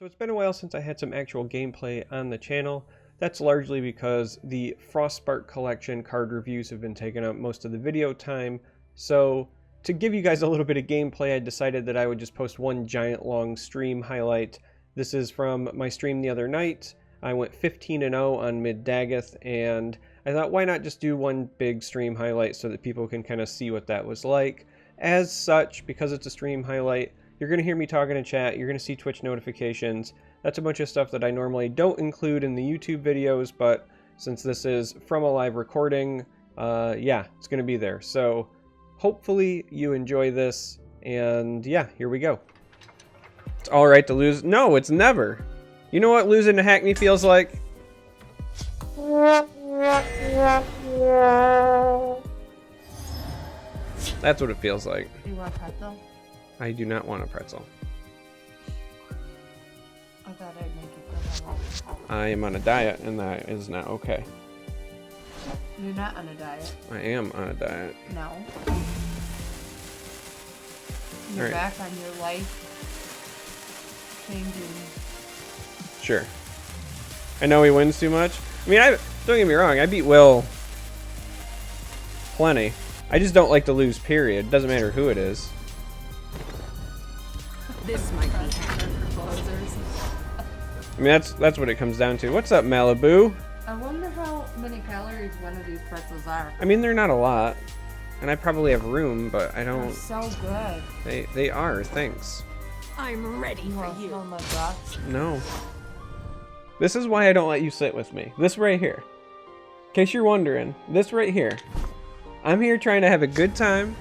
So it's been a while since I had some actual gameplay on the channel. That's largely because the FrostSpark collection card reviews have been taking up most of the video time. So to give you guys a little bit of gameplay, I decided that I would just post one giant long stream highlight. This is from my stream the other night. I went 15-0 on mid Dagoth, and I thought, why not just do one big stream highlight so that people can kind of see what that was like. As such, because it's a stream highlight, you're going to hear me talking in chat, you're going to see Twitch notifications. That's a bunch of stuff that I normally don't include in the YouTube videos, but since this is from a live recording, yeah, it's going to be there. So hopefully you enjoy this, and yeah, here we go. It's alright to lose. No, it's never. You know what losing to Hackney feels like? That's what it feels like. You want a pretzel? I do not want a pretzel. I thought I'd make you feel better. I am on a diet, and that is not okay. You're not on a diet. I am on a diet. No. You're Alright. back on your life changing. Sure. I know he wins too much. I mean, don't get me wrong, I beat Will plenty. I just don't like to lose, period. Doesn't matter who it is. This might be I mean, that's what it comes down to. What's up, Malibu? I wonder how many calories one of these pretzels are. I mean, they're not a lot. And I probably have room, but I They're don't... so good. They are, thanks. I'm ready You for want to you. smell my guts? No. This is why I don't let you sit with me. This right here. In case you're wondering, this right here. I'm here trying to have a good time,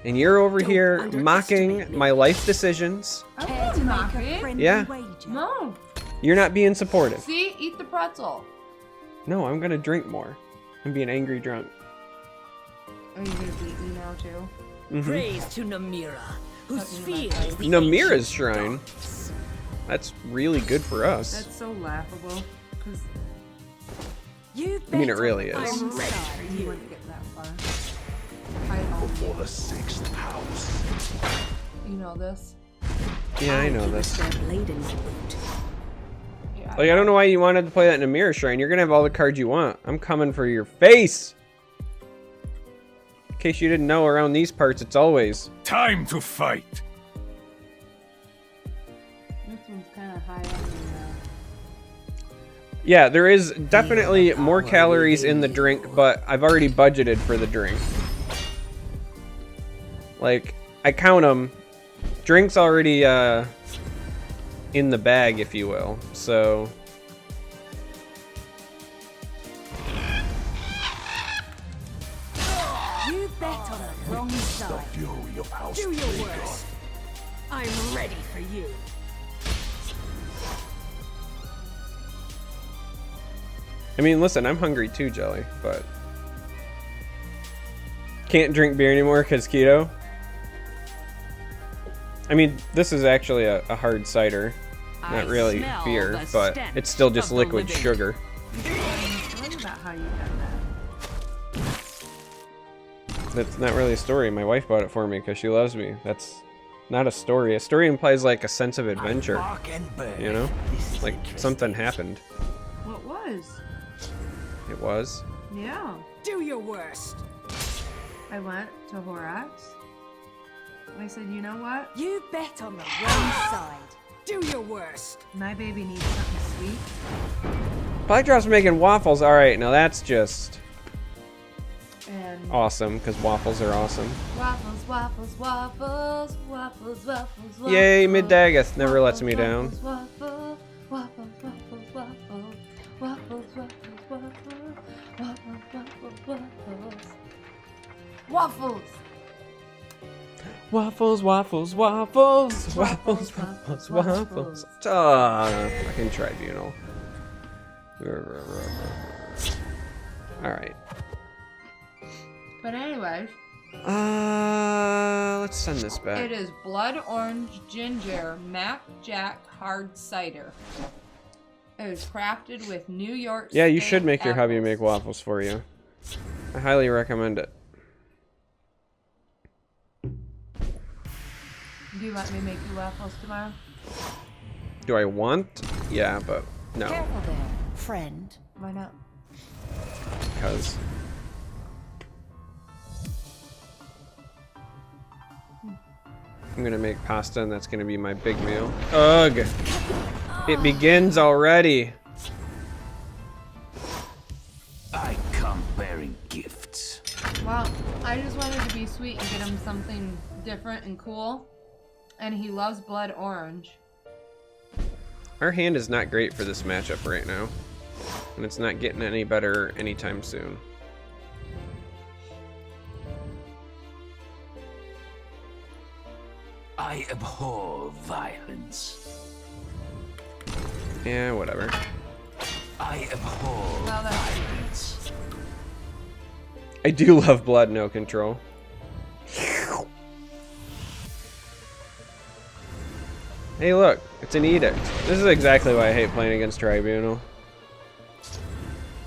and you're over Don't here underestimate mocking me. my life decisions. I Care won't to mock make a it. friendly Yeah. wager? No. You're not being supportive. See? Eat the pretzel. No, I'm gonna drink more. I'm being angry drunk. Are you going to beat me now, too? Mhm. Praise to Namira, who Put me in my spheres place. the Namira's ancient shrine. gods. That's really good for us. That's so laughable. Because You I mean, it bet really on is. I'm ready for you you. wouldn't get that far. I own For the sixth house. you know this? Yeah, I know Keep a this. spare blade in my boot. Yeah. Like, I don't know why you wanted to play that Namira shrine. You're gonna have all the cards you want. I'm coming for your face! In case you didn't know, around these parts, it's always... Time to fight. This one's kind of high on the. Yeah, there is definitely more calories in the drink, but I've already budgeted for the drink. Like, I count them. Drink's already in the bag, if you will. So, You bet on the wrong The side. fury of House Do your Dagoth. worst. I'm ready for you. I mean, listen, I'm hungry too, Jelly, but... Can't drink beer anymore because keto? I mean, this is actually a hard cider. Not I really smell beer, the but stench it's still just of the liquid living. sugar. Tell me about how you done that. That's not really a story. My wife bought it for me because she loves me. That's not a story. A story implies like a sense of adventure. Bark and burn. You know? This is Like something happened. What was? It was. Yeah. Do your worst. I went to Horax. I said, you know what? You bet on the wrong side. Do your worst. My baby needs something sweet. Blackdrop's making waffles. Alright, now that's just And awesome because waffles are awesome. waffles, waffles, waffles, waffles, waffles, waffles. Yay, mid Dagoth never lets me down. Waffles, waffles, waffles, waffles, waffles, waffles, waffles, waffles, waffles, waffles, waffles. Waffles, waffles, waffles, waffles, waffles, waffles. Fucking Tribunal. Alright. But anyways, Let's send this back. it is blood orange ginger Mac Jack hard cider. It is crafted with New York. Yeah, you State should make your hubby apples. make waffles for you. I highly recommend it. Do you want me to make you waffles tomorrow? Do I want? Yeah, but no. Careful there, friend. Why not? Because I'm gonna make pasta and that's gonna be my big meal. Ugh! It begins already. I come bearing gifts. Well, I just wanted to be sweet and get him something different and cool. And he loves blood orange. Our hand is not great for this matchup right now. And it's not getting any better anytime soon. I abhor violence. Yeah, whatever. I abhor Well, that's violence. I do love blood, no control. Hey look, it's an edict. This is exactly why I hate playing against Tribunal.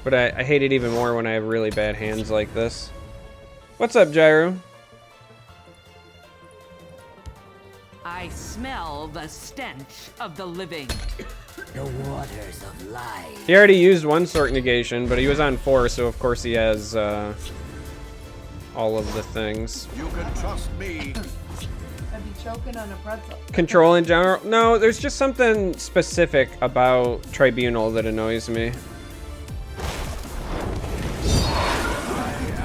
But I hate it even more when I have really bad hands like this. What's up, Gyro? I smell the stench of the living. The waters of life. He already used one sort negation, but he was on 4, so of course he has all of the things. You can trust me. I'd be choking on a pretzel. Control in general? No, there's just something specific about Tribunal that annoys me.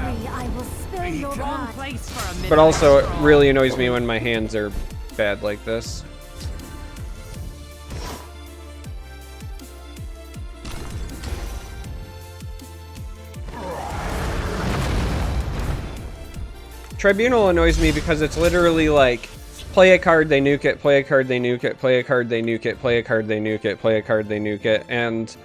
I will spill your Wrong blood. place for a midnight But also, it stroll. really annoys me when my hands are bad like this. Tribunal annoys me because it's literally like, play a card, they nuke it, play a card, they nuke it, play a card, they nuke it, play a card, they nuke it, play a card, they nuke it, and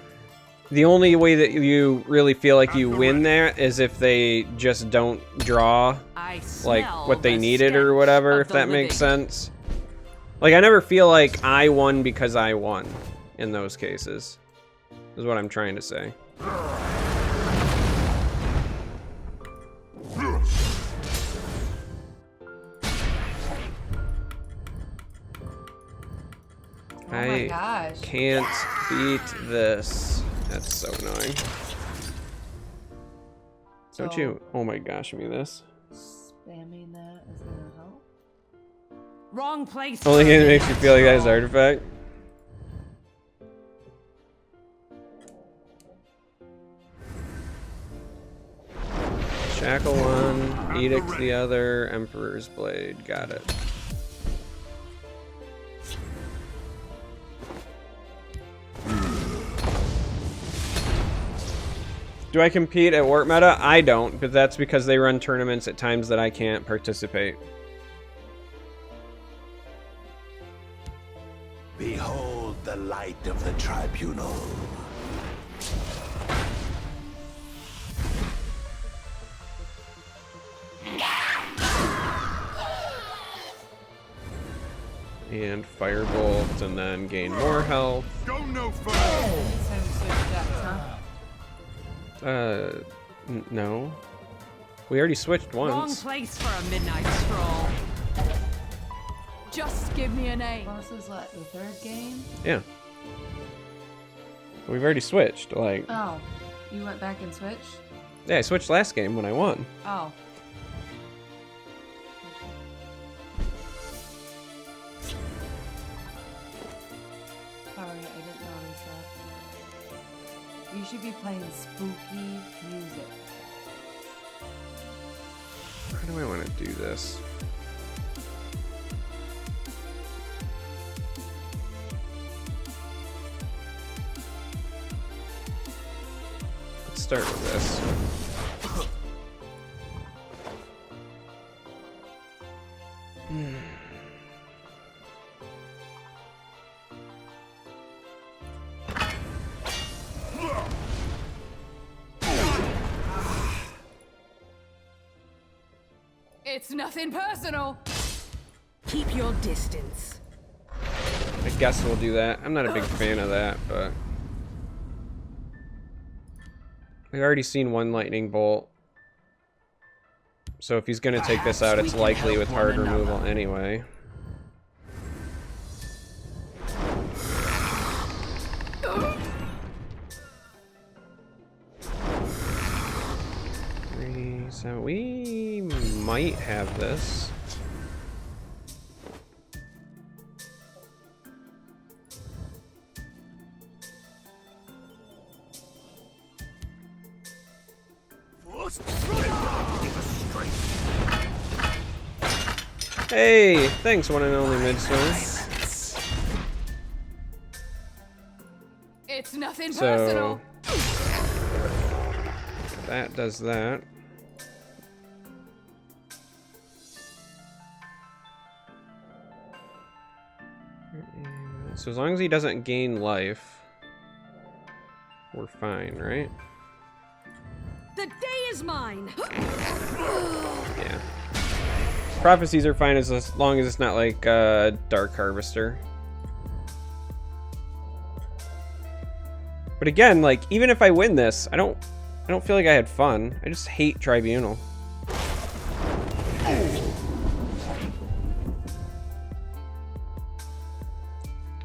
the only way that you really feel like you win that is if they just don't draw I like smell what they the needed or stench whatever, of if the that makes living. sense. Like, I never feel like I won because I won in those cases, is what I'm trying to say. Oh my gosh. Can't beat this. That's so annoying. Don't So- you? Oh my gosh, me this. Spamming that is gonna help. Wrong place. Only for a game makes you midnight feel like that is stroll. artifact. Shackle one, Edict the other, Emperor's Blade. Got it. Do I compete at Warp Meta? I don't, but that's because they run tournaments at times that I can't participate. Behold the light of the Tribunal. And Firebolt, and then gain more health. Go no further. Next time we switch decks, huh? No. We already switched Wrong once. place for a midnight stroll. Just give me a name. Well, this is what, the third game? Yeah. We've already switched. Like, Oh, you went back and switched? yeah, I switched last game when I won. Oh. Sorry, I didn't notice that. You should be playing spooky music. How do I want to do this? Let's start with this. It's nothing personal. Keep your distance. I guess we'll do that. I'm not a big fan of that, but we've already seen one lightning bolt. So if he's gonna take this out, it's likely with hard removal anyway. So we might have this. Hey, thanks, one and only Midswing. It's nothing So personal. that does that. So as long as he doesn't gain life, we're fine, right? The day is mine. Yeah. Prophecies are fine as long as it's not like Dark Harvester. But again, like, even if I win this, I don't feel like I had fun. I just hate Tribunal.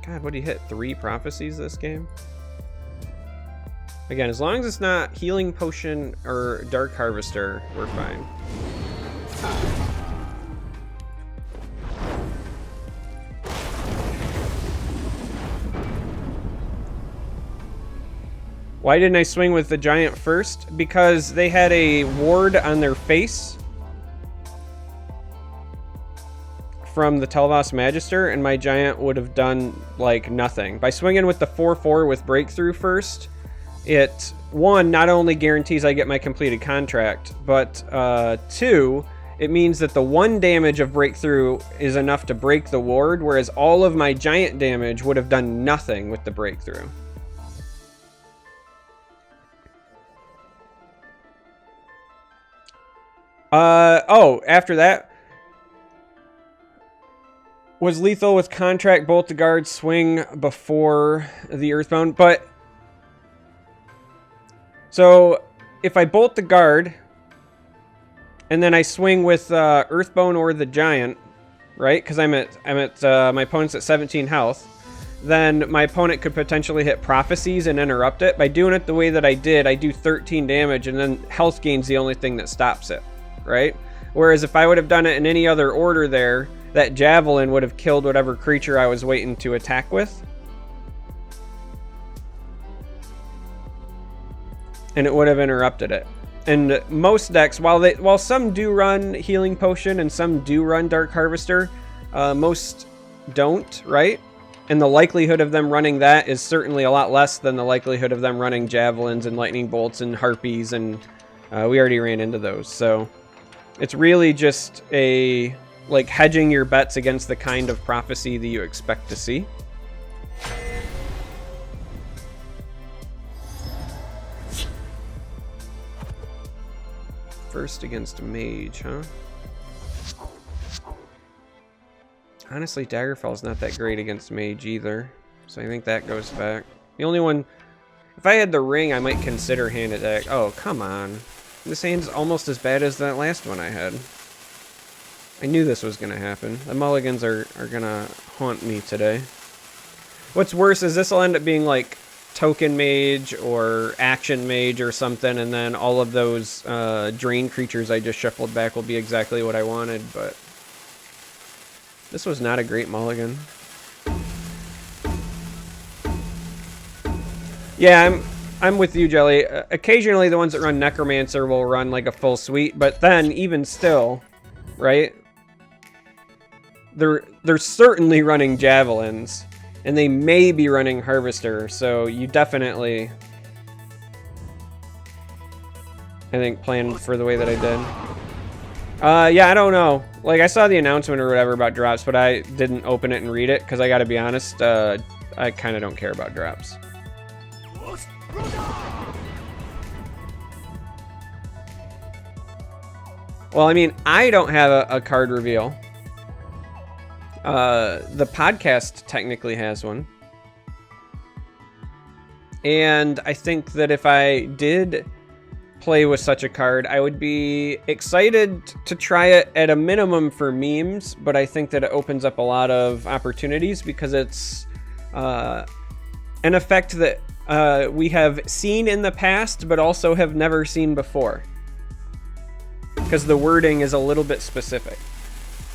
God, what did he hit? 3 prophecies this game? Again, as long as it's not Healing Potion or Dark Harvester, we're fine. Why didn't I swing with the giant first? Because they had a ward on their face from the Tel'Vos Magister, and my giant would have done, like, nothing. By swinging with the 4/4 with Breakthrough first, it, 1, not only guarantees I get my completed contract, but 2, it means that the 1 damage of Breakthrough is enough to break the ward, whereas all of my giant damage would have done nothing with the Breakthrough. Oh, after that, was lethal with contract, bolt the guard, swing before the Earthbound, but so if I bolt the guard and then I swing with Earthbone or the giant, right? Because I'm at my opponent's at 17 health, then my opponent could potentially hit prophecies and interrupt it. By doing it the way that I did, I do 13 damage, and then health gain's the only thing that stops it, right? Whereas if I would have done it in any other order there, that javelin would have killed whatever creature I was waiting to attack with. And it would have interrupted it. And most decks, while some do run Healing Potion and some do run Dark Harvester, most don't, right? And the likelihood of them running that is certainly a lot less than the likelihood of them running Javelins and Lightning Bolts and Harpies, and we already ran into those. So it's really just a, like, hedging your bets against the kind of prophecy that you expect to see. First against Mage, huh? Honestly, Daggerfall's not that great against Mage either, so I think that goes back. The only one, if I had the ring, I might consider hand attack. Oh, come on. This hand's almost as bad as that last one I had. I knew this was going to happen. The Mulligans are going to haunt me today. What's worse is this will end up being like Token Mage or Action Mage or something, and then all of those Drain creatures I just shuffled back will be exactly what I wanted, but this was not a great Mulligan. Yeah, I'm with you, Jelly. Occasionally the ones that run Necromancer will run like a full suite, but then even still, right? They're certainly running Javelins, and they may be running Harvester, so you definitely, I think, planned for the way that I did. Yeah, I don't know. Like, I saw the announcement or whatever about drops, but I didn't open it and read it, because I gotta be honest, I kind of don't care about drops. Well, I mean, I don't have a card reveal. The podcast technically has one. And I think that if I did play with such a card, I would be excited to try it at a minimum for memes, but I think that it opens up a lot of opportunities because it's an effect that we have seen in the past, but also have never seen before. because the wording is a little bit specific.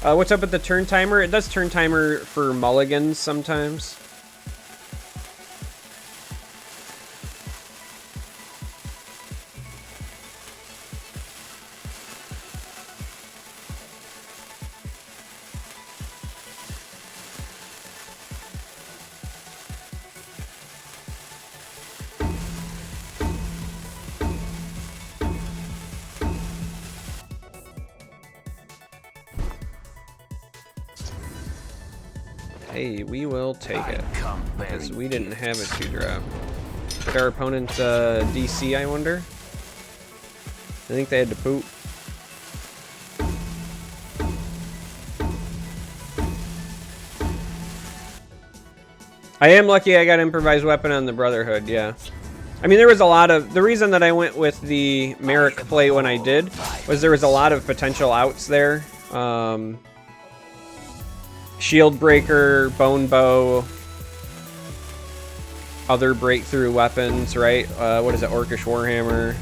What's up with the turn timer? It does turn timer for mulligans sometimes. Hey, we will take it, because we didn't have a 2-drop. Did our opponent DC, I wonder? I think they had to poop. I am lucky I got improvised weapon on the Brotherhood, yeah. I mean, there was a lot of... The reason that I went with the Merrick play when I did was there was a lot of potential outs there. Shield Breaker, Bone Bow, other breakthrough weapons, right? What is it? Orcish Warhammer.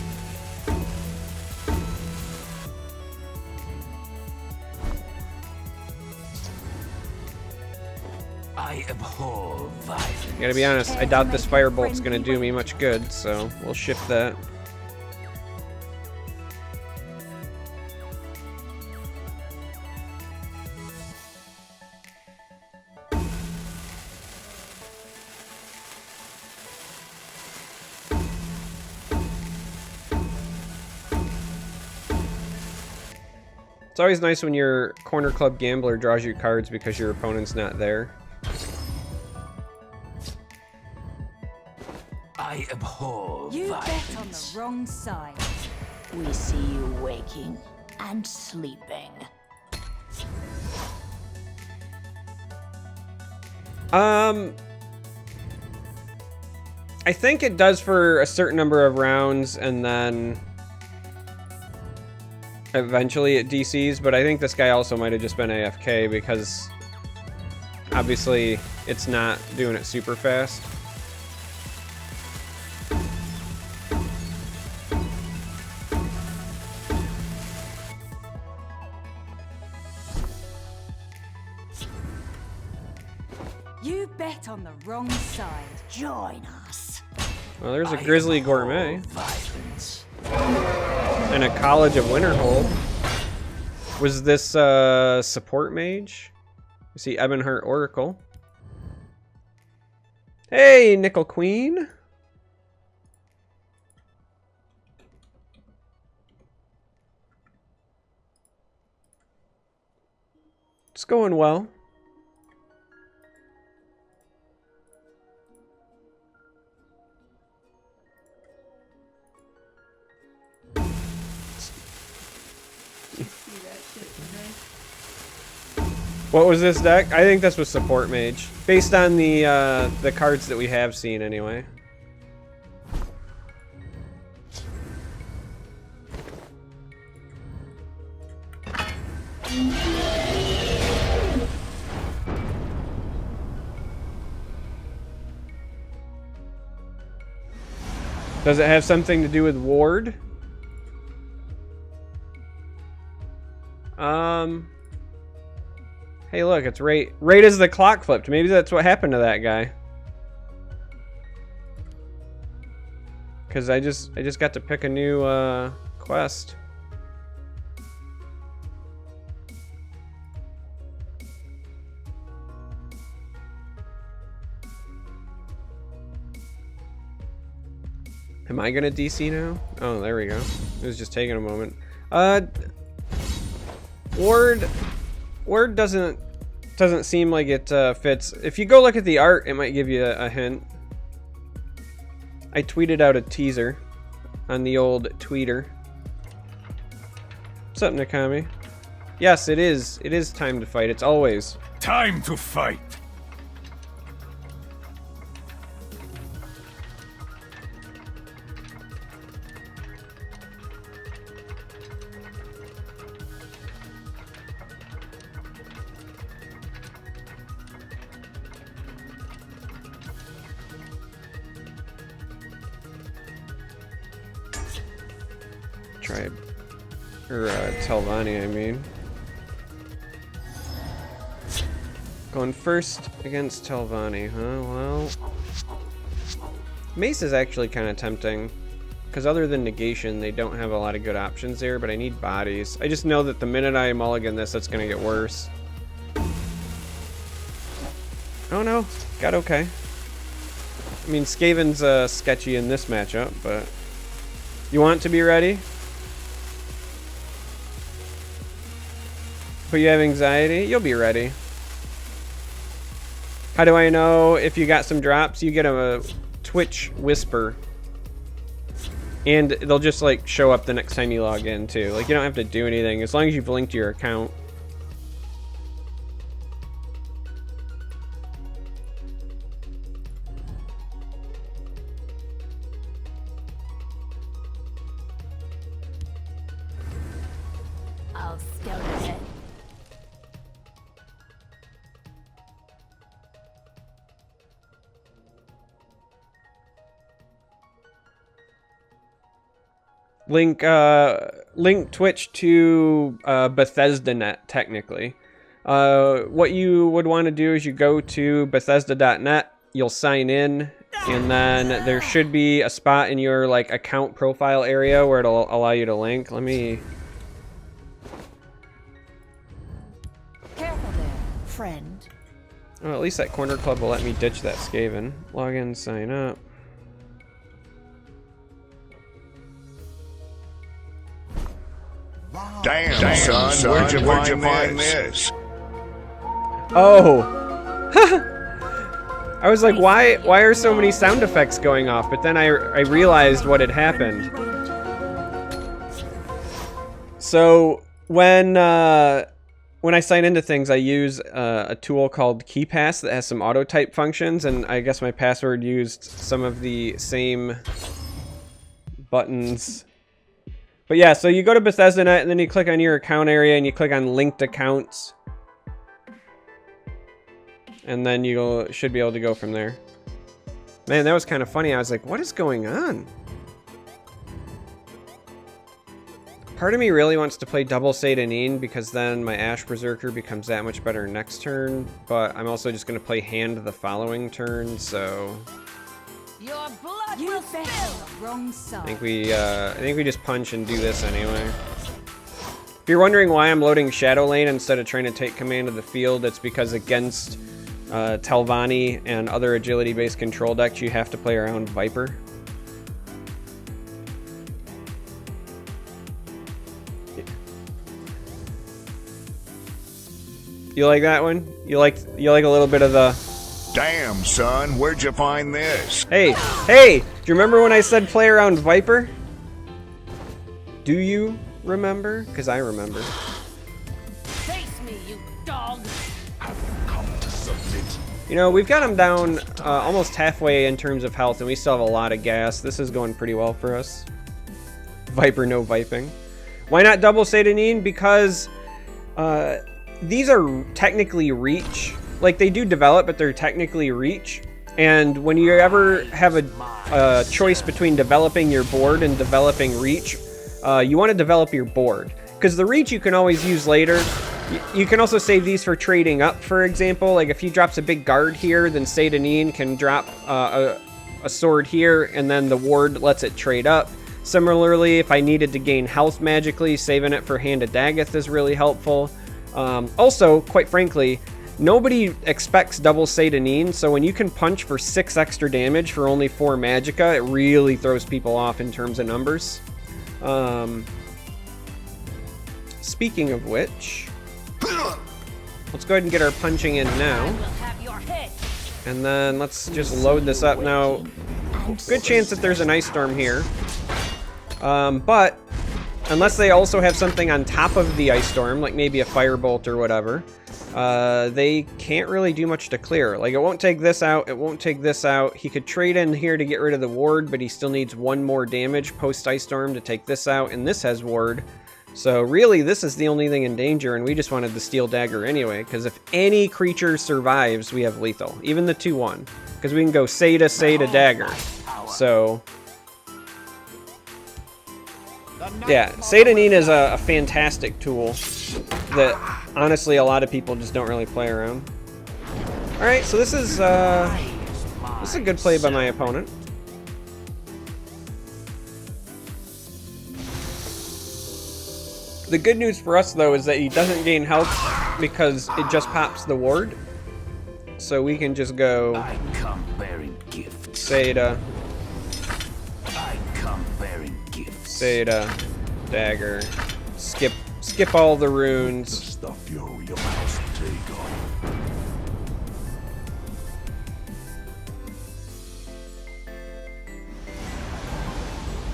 I abhor violence. Gotta be honest, I doubt this Firebolt's gonna do me much good, so we'll shift that. It's always nice when your Corner Club Gambler draws you cards because your opponent's not there. I abhor You bet violence. on the wrong side. We see you waking and sleeping. I think it does for a certain number of rounds, and then eventually it DCs, but I think this guy also might have just been AFK because obviously it's not doing it super fast. You bet on the wrong side. Join us. Well, there's a Grizzly Gourmet Violence. and a College of Winterhold. Was this support mage? You see Ebonheart Oracle. Hey, Nickel Queen. It's going well. What was this deck? I think this was support mage, based on the cards that we have seen anyway. Does it have something to do with ward? Hey, look, it's right as the clock flipped. Maybe that's what happened to that guy. Because I just got to pick a new quest. Am I gonna DC now? Oh, there we go. It was just taking a moment. Ward doesn't seem like it fits. If you go look at the art, it might give you a hint. I tweeted out a teaser on the old tweeter. What's up, Nakami? Yes, it is. It is time to fight. It's always. Time to fight. Or Telvanni, I mean. Going first against Telvanni, huh? Well, Mace is actually kind of tempting. Because other than negation, they don't have a lot of good options there, but I need bodies. I just know that the minute I mulligan this, it's going to get worse. Oh no, got okay. I mean, Skaven's sketchy in this matchup, but... You want to be ready? But you have anxiety? You'll be ready. How do I know if you got some drops? You get a Twitch Whisper. And they'll just like show up the next time you log in too. Like you don't have to do anything as long as you've linked your account. I'll scout ahead. Link Twitch to Bethesda.net technically. What you would want to do is you go to Bethesda.net, you'll sign in, and then there should be a spot in your like account profile area where it'll allow you to link. Let me... Careful there, friend. Oh, at least that corner club will let me ditch that Skaven. Log in, sign up. Damn, son, where'd you find this? Oh! I was like, why are so many sound effects going off? But then I realized what had happened. So when I sign into things, I use a tool called KeyPass that has some auto type functions, and I guess my password used some of the same buttons. But yeah, so you go to Bethesda.net and then you click on your account area and you click on linked accounts. And then you should be able to go from there. Man, that was kind of funny. I was like, what is going on? Part of me really wants to play double Satanin because then my Ash Berserker becomes that much better next turn. But I'm also just going to play Hand the following turn, so... Your blood You will fell spill. on the wrong side. I think we just punch and do this anyway. If you're wondering why I'm loading Shadow Lane instead of trying to take command of the field, it's because against Telvanni and other agility-based control decks, you have to play around Viper. You like that one? You like a little bit of the... Damn, son, where'd you find this? Hey, do you remember when I said play around Viper? Do you remember? Because I remember. Face me, you dog. Come to submit. You know, we've got him down almost halfway in terms of health, and we still have a lot of gas. This is going pretty well for us. Viper, no viping. Why not double Satanin? Because these are technically reach. Like, they do develop, but they're technically reach. And when you ever have a choice between developing your board and developing reach, you want to develop your board. Because the reach you can always use later. You can also save these for trading up, for example. Like, if he drops a big guard here, then Satanin can drop a sword here, and then the ward lets it trade up. Similarly, if I needed to gain health magically, saving it for Hand of Dagoth is really helpful. Also, quite frankly, nobody expects double Satanin, so when you can punch for 6 extra damage for only 4 magicka, it really throws people off in terms of numbers. Speaking of which, let's go ahead and get our punching in now. Have your head. And then let's just load this up now. Good chance that there's an Ice Storm here. But unless they also have something on top of the Ice Storm, like maybe a Firebolt or whatever, they can't really do much to clear. Like, it won't take this out, it won't take this out. He could trade in here to get rid of the ward, but he still needs 1 more damage post Ice Storm to take this out, and this has ward. So really, this is the only thing in danger, and we just wanted the Steel Dagger anyway, because if any creature survives, we have lethal. Even the 2-1. Because we can go Sata, Dagger. So... Yeah, Satanin is a fantastic tool that honestly a lot of people just don't really play around. Alright, so this is a good play by my opponent. The good news for us though is that he doesn't gain health because it just pops the ward. So we can just go I come bearing gifts. Seda, I come bearing gifts. Seda, dagger, skip all the runes. Stuff your mouse take on.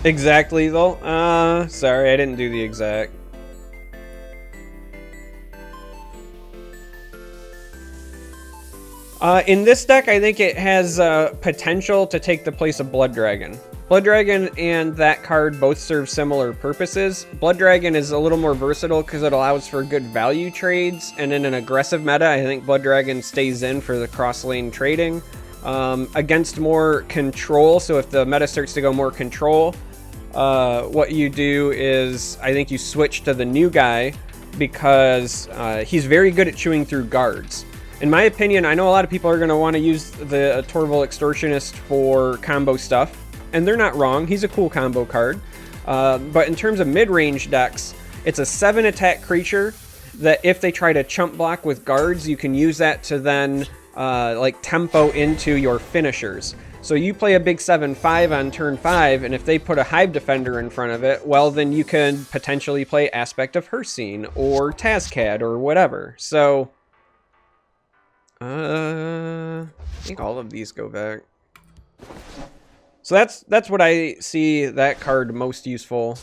Exactly though. Sorry, I didn't do the exact. In this deck, I think it has potential to take the place of Blood Dragon. Blood Dragon and that card both serve similar purposes. Blood Dragon is a little more versatile because it allows for good value trades, and in an aggressive meta, I think Blood Dragon stays in for the cross-lane trading. Against more control, so if the meta starts to go more control, what you do is, I think you switch to the new guy because he's very good at chewing through guards. In my opinion, I know a lot of people are going to want to use the Torval Extortionist for combo stuff, and they're not wrong. He's a cool combo card. But in terms of mid-range decks, it's a 7 attack creature that if they try to chump block with guards, you can use that to then like tempo into your finishers. So you play a big 7/5 on turn 5, and if they put a Hive Defender in front of it, well, then you can potentially play Aspect of Hersine or Tazcad or whatever. So I think all of these go back. So that's what I see that card most useful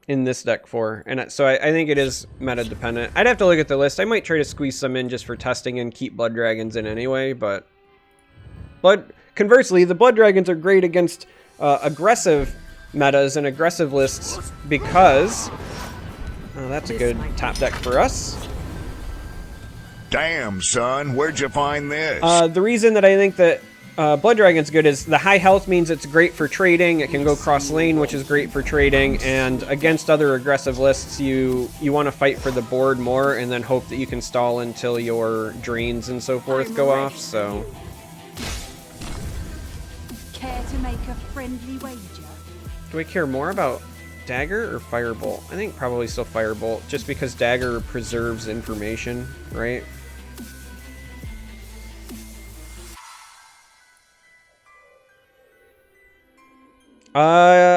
in this deck for. And so I think it is meta dependent. I'd have to look at the list. I might try to squeeze some in just for testing and keep Blood Dragons in anyway, but conversely, the Blood Dragons are great against aggressive metas and aggressive lists because that's a good top deck for us. Damn, son, where'd you find this? The reason that I think that Blood Dragon's good is the high health means it's great for trading. It can go cross lane, which is great for trading. And against other aggressive lists, you want to fight for the board more and then hope that you can stall until your drains and so forth go off. So, Care to make a friendly wager? do I care more about Dagger or Firebolt? I think probably still Firebolt, just because Dagger preserves information, right?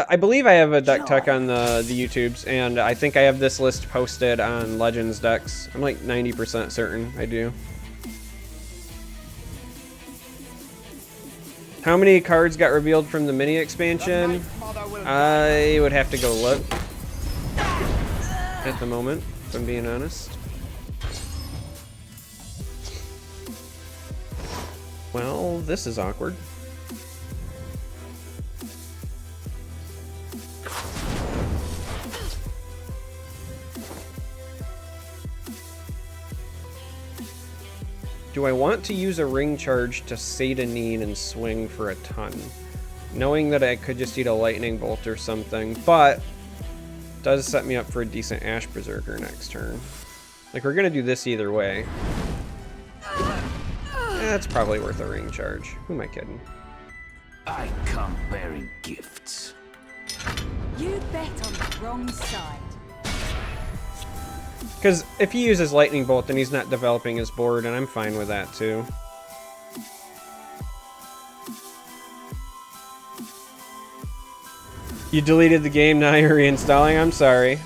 I believe I have a deck tech on the YouTubes, and I think I have this list posted on Legends decks. I'm like 90% certain I do. How many cards got revealed from the mini expansion? I would have to go look at the moment, if I'm being honest. Well, this is awkward. Do I want to use a ring charge to Satanin and swing for a ton? Knowing that I could just eat a lightning bolt or something, but does set me up for a decent Ash Berserker next turn. Like, we're gonna do this either way. That's probably worth a ring charge. Who am I kidding? I come bearing gifts. You bet on the wrong side. Because if he uses Lightning Bolt, then he's not developing his board, and I'm fine with that too. You deleted the game, now you're reinstalling? I'm sorry.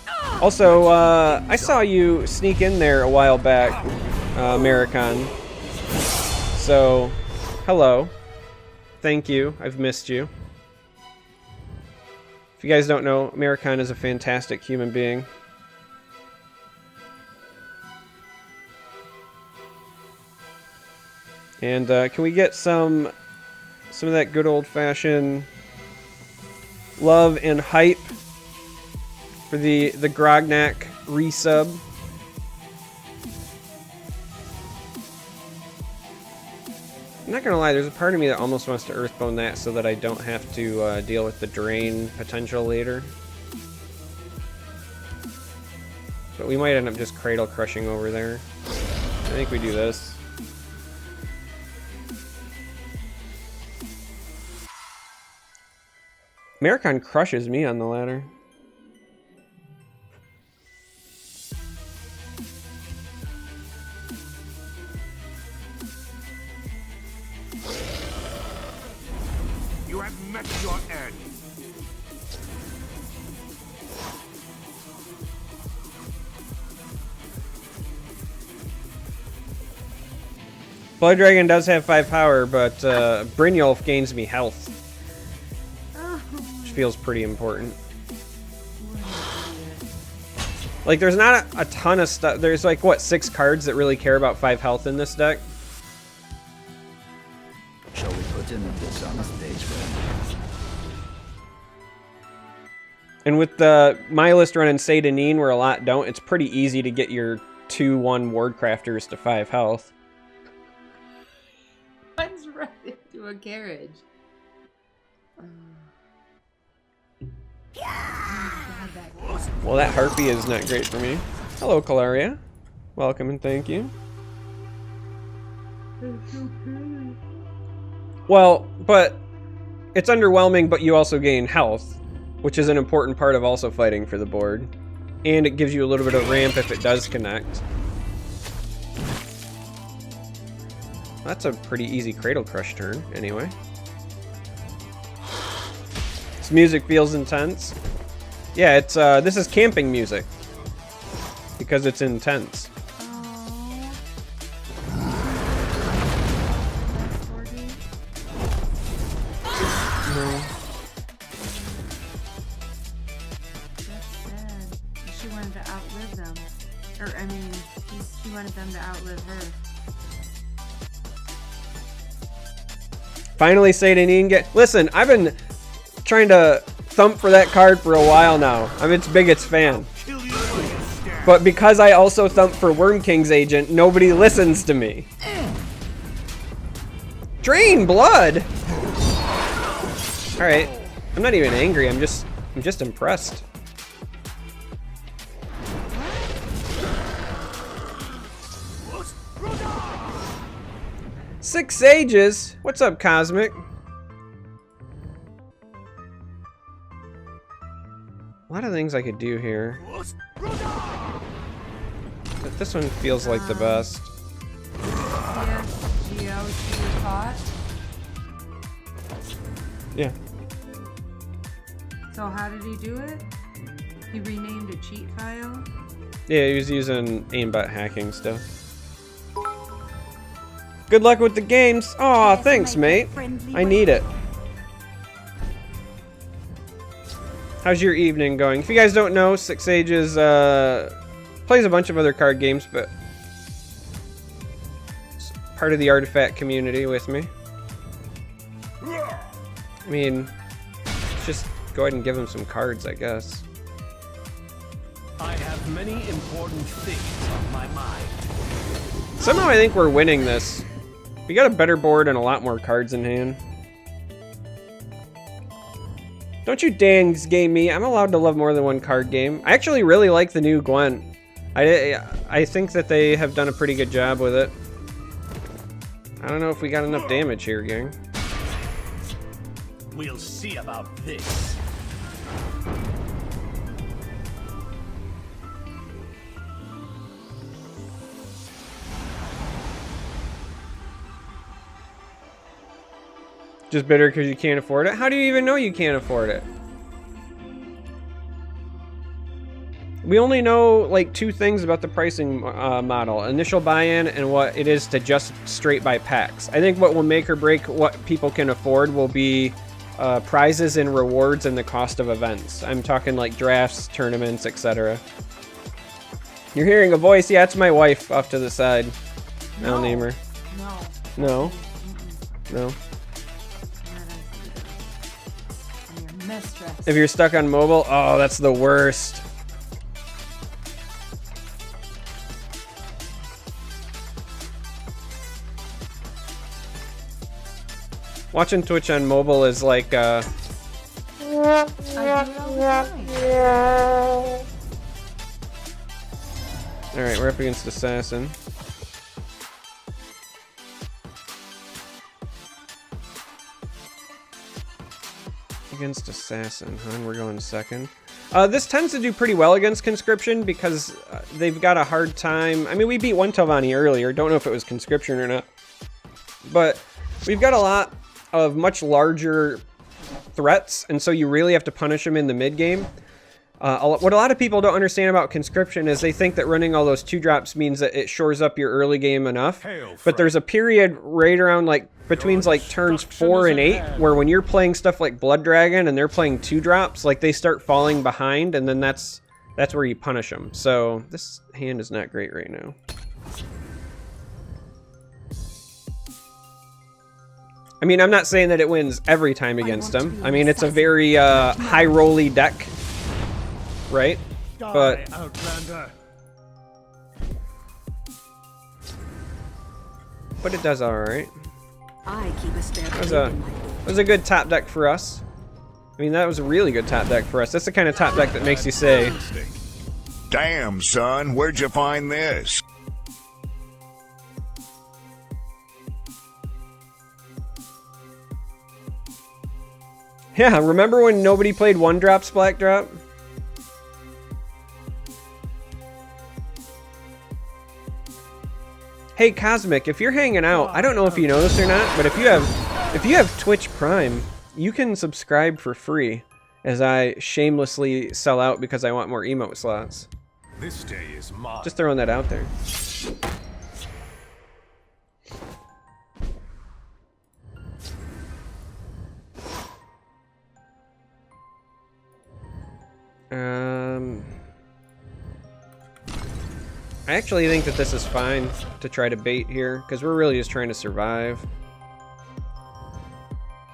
Also, I saw you sneak in there a while back, Americon. So, hello. Thank you. I've missed you. If you guys don't know, Americon is a fantastic human being. And can we get some of that good old-fashioned love and hype for the Grognak resub? I'm not gonna lie, there's a part of me that almost wants to Earthbone that so that I don't have to deal with the drain potential later. But we might end up just Cradle Crushing over there. I think we do this. Maricon crushes me on the ladder. You have met your end. Blood Dragon does have 5 power, but Brynjolf gains me health. Which feels pretty important. Like, there's not a ton of stuff. There's like, what, 6 cards that really care about 5 health in this deck? Shall we put in this on the stage for And with my list running Sadanin, where a lot don't, it's pretty easy to get your 2/1 Wardcrafters to 5 health. One's right into a carriage. Well, that Harpy is not great for me. Hello, Calaria. Welcome and thank you. Well, but it's underwhelming, but you also gain health, which is an important part of also fighting for the board. And it gives you a little bit of ramp if it does connect. That's a pretty easy Cradle Crush turn, anyway. This music feels intense. Yeah, it's this is camping music. Because it's intense. No. She wanted to outlive them. Or, I mean, she wanted them to outlive her. Finally, Sadanin get. Listen, I've been trying to thump for that card for a while now. I'm its biggest fan. But because I also thump for Worm King's Agent, nobody listens to me. Drain blood! Alright. I'm not even angry, I'm just impressed. Six Sages? What's up, Cosmic? A lot of things I could do here. But this one feels like the best. Yeah. So how did he do it? He renamed a cheat file? Yeah, he was using aimbot hacking stuff. Good luck with the games. Aw, thanks, mate. I need it. How's your evening going? If you guys don't know, Six Sages plays a bunch of other card games, but it's part of the Artifact community with me. I mean, just go ahead and give him some cards, I guess. I have many important things on my mind. Somehow I think we're winning this. We got a better board and a lot more cards in hand. Don't you dance game me. I'm allowed to love more than one card game. I actually really like the new Gwent. I think that they have done a pretty good job with it. I don't know if we got enough damage here, gang. We'll see about this. Just bitter because you can't afford it? How do you even know you can't afford it? We only know like 2 things about the pricing model. Initial buy-in and what it is to just straight buy packs. I think what will make or break what people can afford will be prizes and rewards and the cost of events. I'm talking like drafts, tournaments, etc. You're hearing a voice? Yeah, it's my wife off to the side. No. I'll name her. No. No? No? Mistress. If you're stuck on mobile, oh, that's the worst. Watching Twitch on mobile is like, I do it all the time. Alright, we're up against Assassin. Against Assassin, huh? And we're going second. This tends to do pretty well against Conscription because they've got a hard time. I mean, we beat one Telvanni earlier. Don't know if it was Conscription or not. But we've got a lot of much larger threats, and so you really have to punish them in the mid-game. What a lot of people don't understand about Conscription is they think that running all those 2-drops means that it shores up your early game enough. But there's a period right around like between like turns 4 and 8 where when you're playing stuff like Blood Dragon and they're playing 2-drops, like they start falling behind, and then that's where you punish them. So this hand is not great right now. I mean, I'm not saying that it wins every time against him. I mean, it's a very high rolly deck. Right? But it does alright. I keep a spare That was a good top deck for us. I mean, that was a really good top deck for us. That's the kind of top deck that makes you say, Damn, son, where'd you find this? yeah, remember when nobody played 1-drop Black Drop? Hey Cosmic, if you're hanging out, I don't know if you know this or not, but if you have Twitch Prime, you can subscribe for free as I shamelessly sell out because I want more emote slots. This day is mine. Just throwing that out there. I actually think that this is fine to try to bait here, because we're really just trying to survive.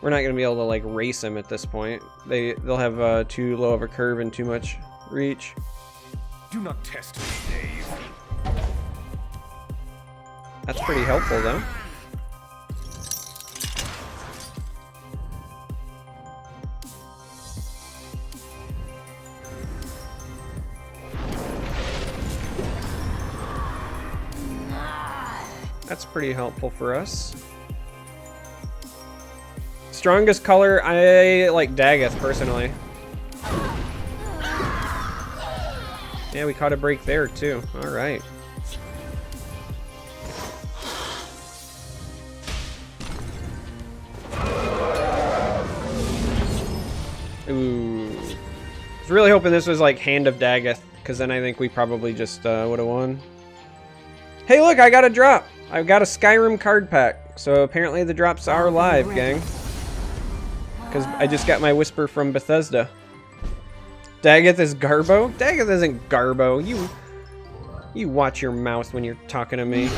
We're not going to be able to like race them at this point. They'll have too low of a curve and too much reach. Do not test me, Dave. That's pretty helpful though. That's pretty helpful for us. Strongest color, I like Dagoth personally. Yeah, we caught a break there too. All right. Ooh. I was really hoping this was like Hand of Dagoth, because then I think we probably just would have won. Hey look, I got a drop! I've got a Skyrim card pack. So apparently the drops are live, gang. Because I just got my whisper from Bethesda. Dagoth is Garbo? Dagoth isn't Garbo. You watch your mouth when you're talking to me.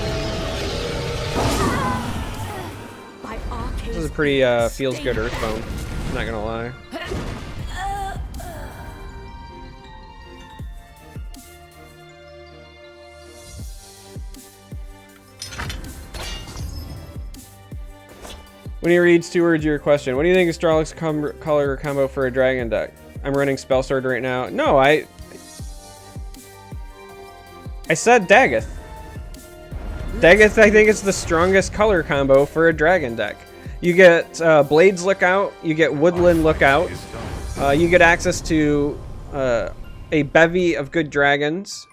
This is a pretty feels good Earthbone. I'm not gonna lie. When he reads 2 words, your question. What do you think is Strongest color combo for a dragon deck? I'm running Spell Sword right now. No, I said Dagoth. Dagoth, I think, is the strongest color combo for a dragon deck. You get Blades Lookout, you get Woodland Lookout, you get access to a bevy of good dragons.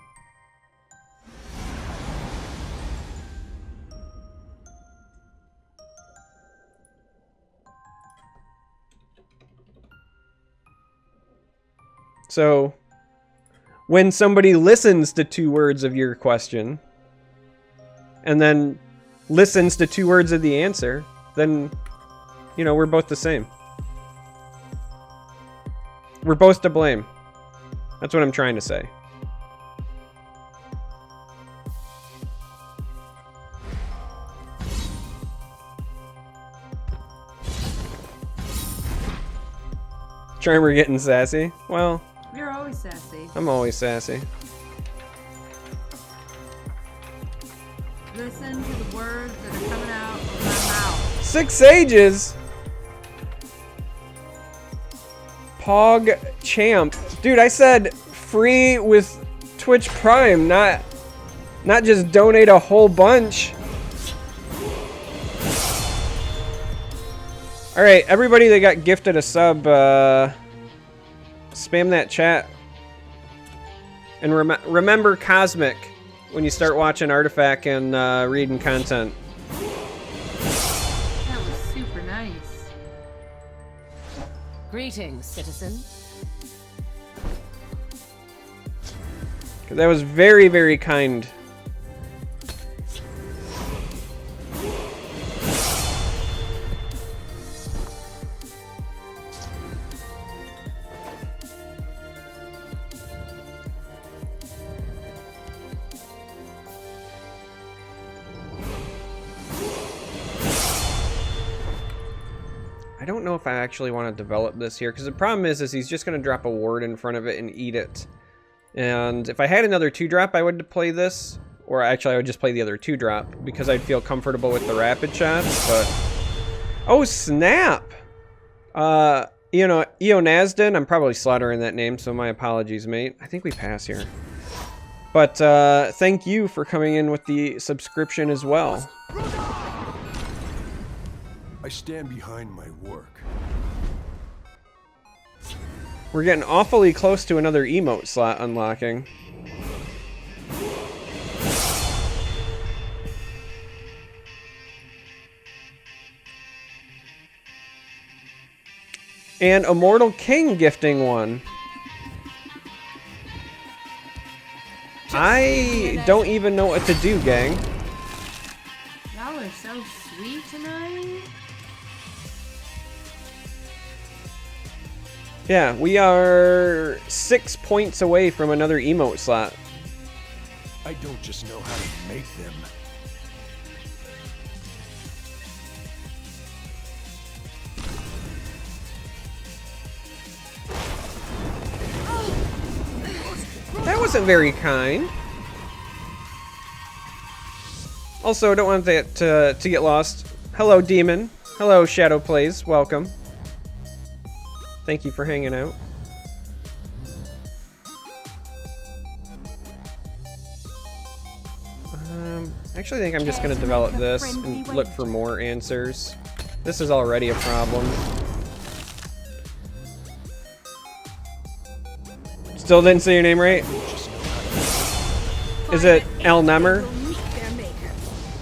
So, when somebody listens to 2 words of your question, and then listens to 2 words of the answer, then, you know, we're both the same. We're both to blame. That's what I'm trying to say. Charmer getting sassy. Well, You're always sassy. I'm always sassy. Listen to the words that are coming out of my mouth. 6 Sages? Pog Champ. Dude, I said free with Twitch Prime, not just donate a whole bunch. Alright, everybody that got gifted a sub, spam that chat. And remember Cosmic when you start watching Artifact and reading content. That was super nice. Greetings, citizen. That was very, very kind. I don't know if I actually want to develop this here, because the problem is he's just going to drop a ward in front of it and eat it. And if I had another 2-drop, I would play this. Or actually, I would just play the other 2-drop, because I'd feel comfortable with the rapid shots, but... Oh, snap! You know, Eonasden, I'm probably slaughtering that name, so my apologies, mate. I think we pass here. But, thank you for coming in with the subscription as well. I stand behind my work. We're getting awfully close to another emote slot unlocking. And Immortal King gifting one. I don't even know what to do, gang. Y'all are so sweet tonight. Yeah, we are 6 points away from another emote slot. I don't just know how to make them. That wasn't very kind. Also, don't want that to get lost. Hello, Demon. Hello, Shadow Plays. Welcome. Thank you for hanging out. Actually, I think I'm just going to develop this and look for more answers. This is already a problem. Still didn't say your name right? Is it Alnemer?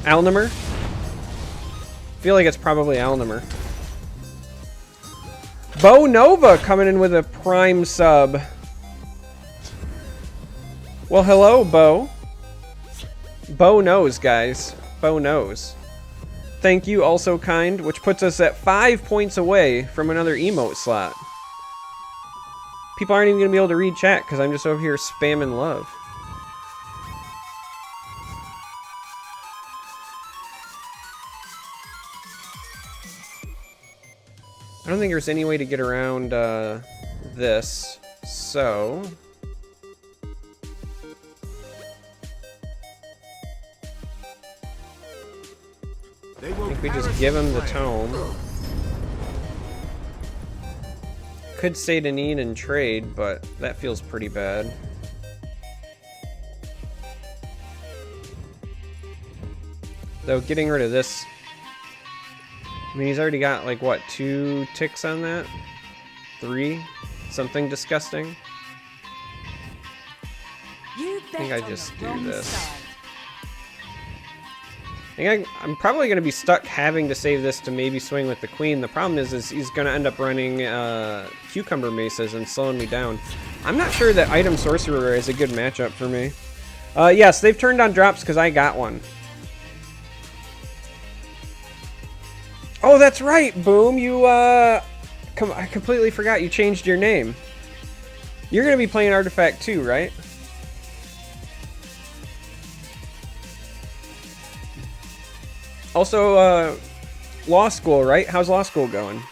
Alnemer? I feel like it's probably Alnemer. Bo Nova coming in with a Prime sub. Well, hello, Bo. Bo knows, guys. Bo knows. Thank you, also kind, which puts us at 5 points away from another emote slot. People aren't even going to be able to read chat because I'm just over here spamming love. I don't think there's any way to get around this, so... I think we just give him the tome. Could say to need and trade, but that feels pretty bad. Though getting rid of this... I mean, he's already got, like, what, 2 ticks on that? 3? Something disgusting. I think I just do this. I think I'm probably going to be stuck having to save this to maybe swing with the queen. The problem is he's going to end up running cucumber maces and slowing me down. I'm not sure that item sorcerer is a good matchup for me. Yes, they've turned on drops because I got one. Oh, that's right, Boom. You, I completely forgot you changed your name. You're going to be playing Artifact too, right? Also, law school, right? How's law school going?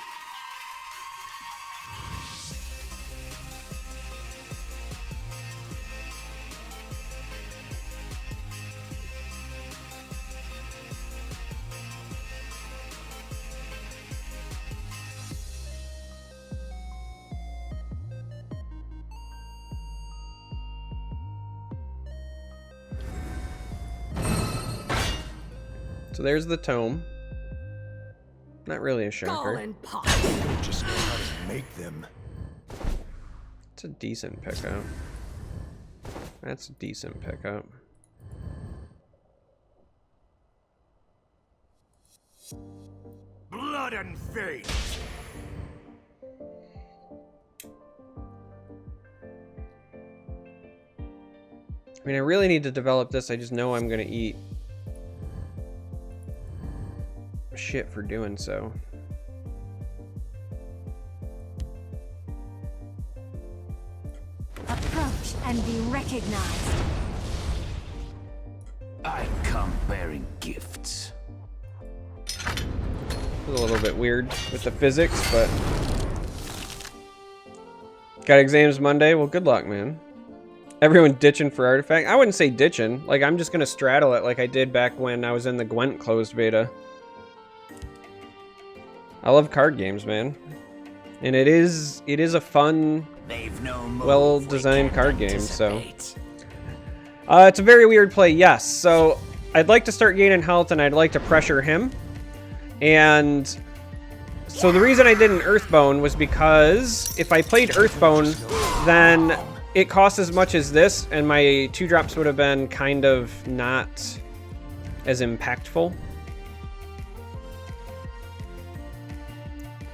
So there's the tome. Not really a Ball shocker. and pop. Just know how to make them. It's a decent pickup. That's a decent pickup. Blood and fate. I mean, I really need to develop this. I just know I'm gonna eat shit for doing so. Approach and be recognized. I come bearing gifts. It was a little bit weird with the physics, but got exams Monday. Well, good luck, man. Everyone ditching for artifact. I wouldn't say ditching. Like, I'm just gonna straddle it like I did back when I was in the Gwent closed beta. I love card games, man, and it is a fun, well-designed card game. So it's a very weird play, yes. So I'd like to start gaining health, and I'd like to pressure him. And so the reason I didn't Earthbone was because if I played Earthbone, then it costs as much as this, and my 2-drops would have been kind of not as impactful.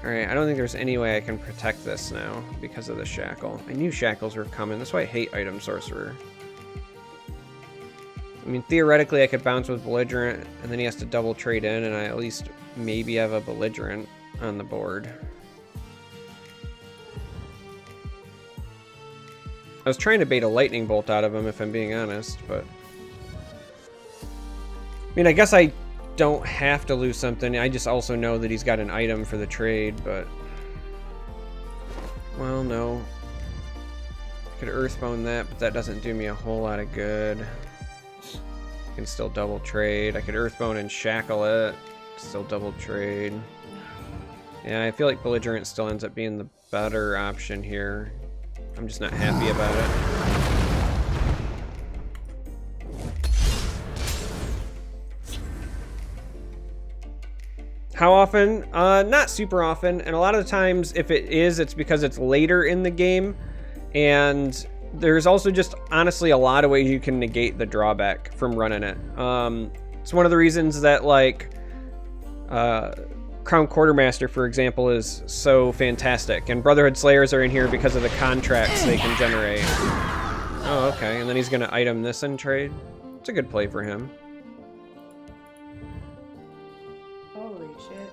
Alright, I don't think there's any way I can protect this now because of the shackle. I knew shackles were coming. That's why I hate item sorcerer. I mean, theoretically I could bounce with belligerent, and then he has to double trade in, and I at least maybe have a belligerent on the board. I was trying to bait a lightning bolt out of him, if I'm being honest, but I mean, I guess I don't have to lose something. I just also know that he's got an item for the trade, but well, no. I could Earthbone that, but that doesn't do me a whole lot of good. I can still double trade. I could Earthbone and shackle it. Still double trade. Yeah, I feel like belligerent still ends up being the better option here. I'm just not happy about it. How often? Not super often, and a lot of the times if it is, it's because it's later in the game, and there's also just honestly a lot of ways you can negate the drawback from running it. It's one of the reasons that, like, Crown Quartermaster, for example, is so fantastic, and Brotherhood Slayers are in here because of the contracts they can generate. Oh, okay, and then he's gonna item this in trade. It's a good play for him. Holy shit.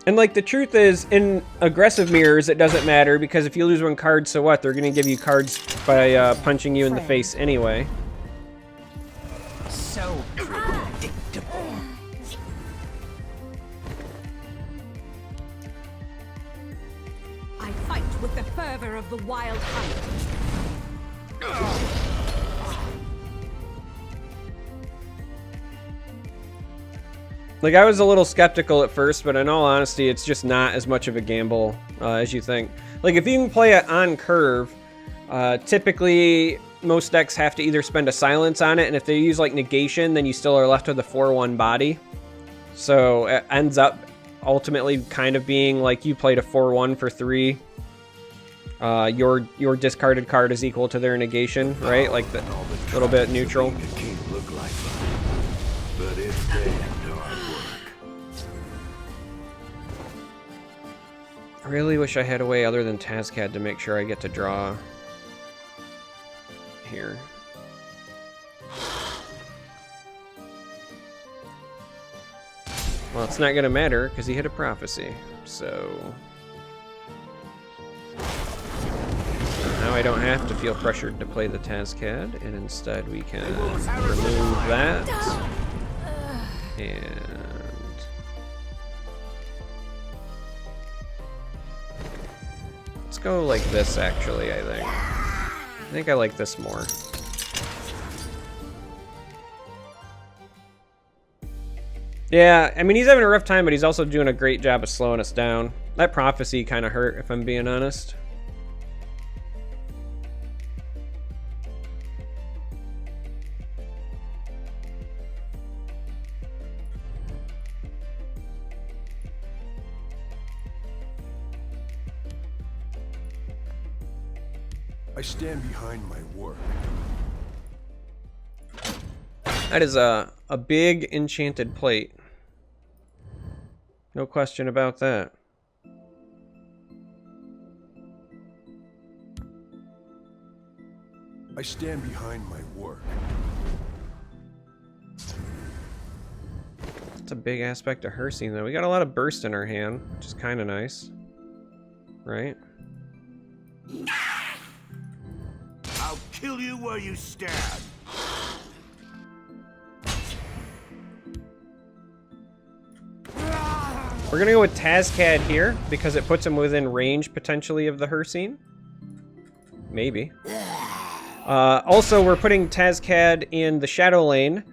And, like, the truth is, in aggressive mirrors, it doesn't matter, because if you lose one card, so what? They're gonna give you cards by punching you in the face anyway. So predictable. I fight with the fervor of the wild hunt. Like, I was a little skeptical at first, but in all honesty, it's just not as much of a gamble as you think. Like, if you can play it on curve, typically most decks have to either spend a silence on it, and if they use, like, negation, then you still are left with a 4/1 body. So it ends up ultimately kind of being like you played a 4/1 for 3. Your discarded card is equal to their negation, right? Like, the little bit neutral. Look like fun, but it's damn hard work. I really wish I had a way other than Tazcad to make sure I get to draw here. Well, it's not gonna matter because he hit a prophecy, so now I don't have to feel pressured to play the Tazcad, and instead we can remove that, and let's go like this, actually. I think I like this more. Yeah, I mean, he's having a rough time, but he's also doing a great job of slowing us down. That prophecy kind of hurt, if I'm being honest. I stand behind my work. That is a big enchanted plate. No question about that. I stand behind my work. That's a big aspect of her scene, though. We got a lot of burst in our hand, which is kind of nice. Right? I'll kill you where you stand. We're gonna go with Tazcad here, because it puts him within range, potentially, of the her scene. Maybe. Also, we're putting Tazcad in the Shadow Lane,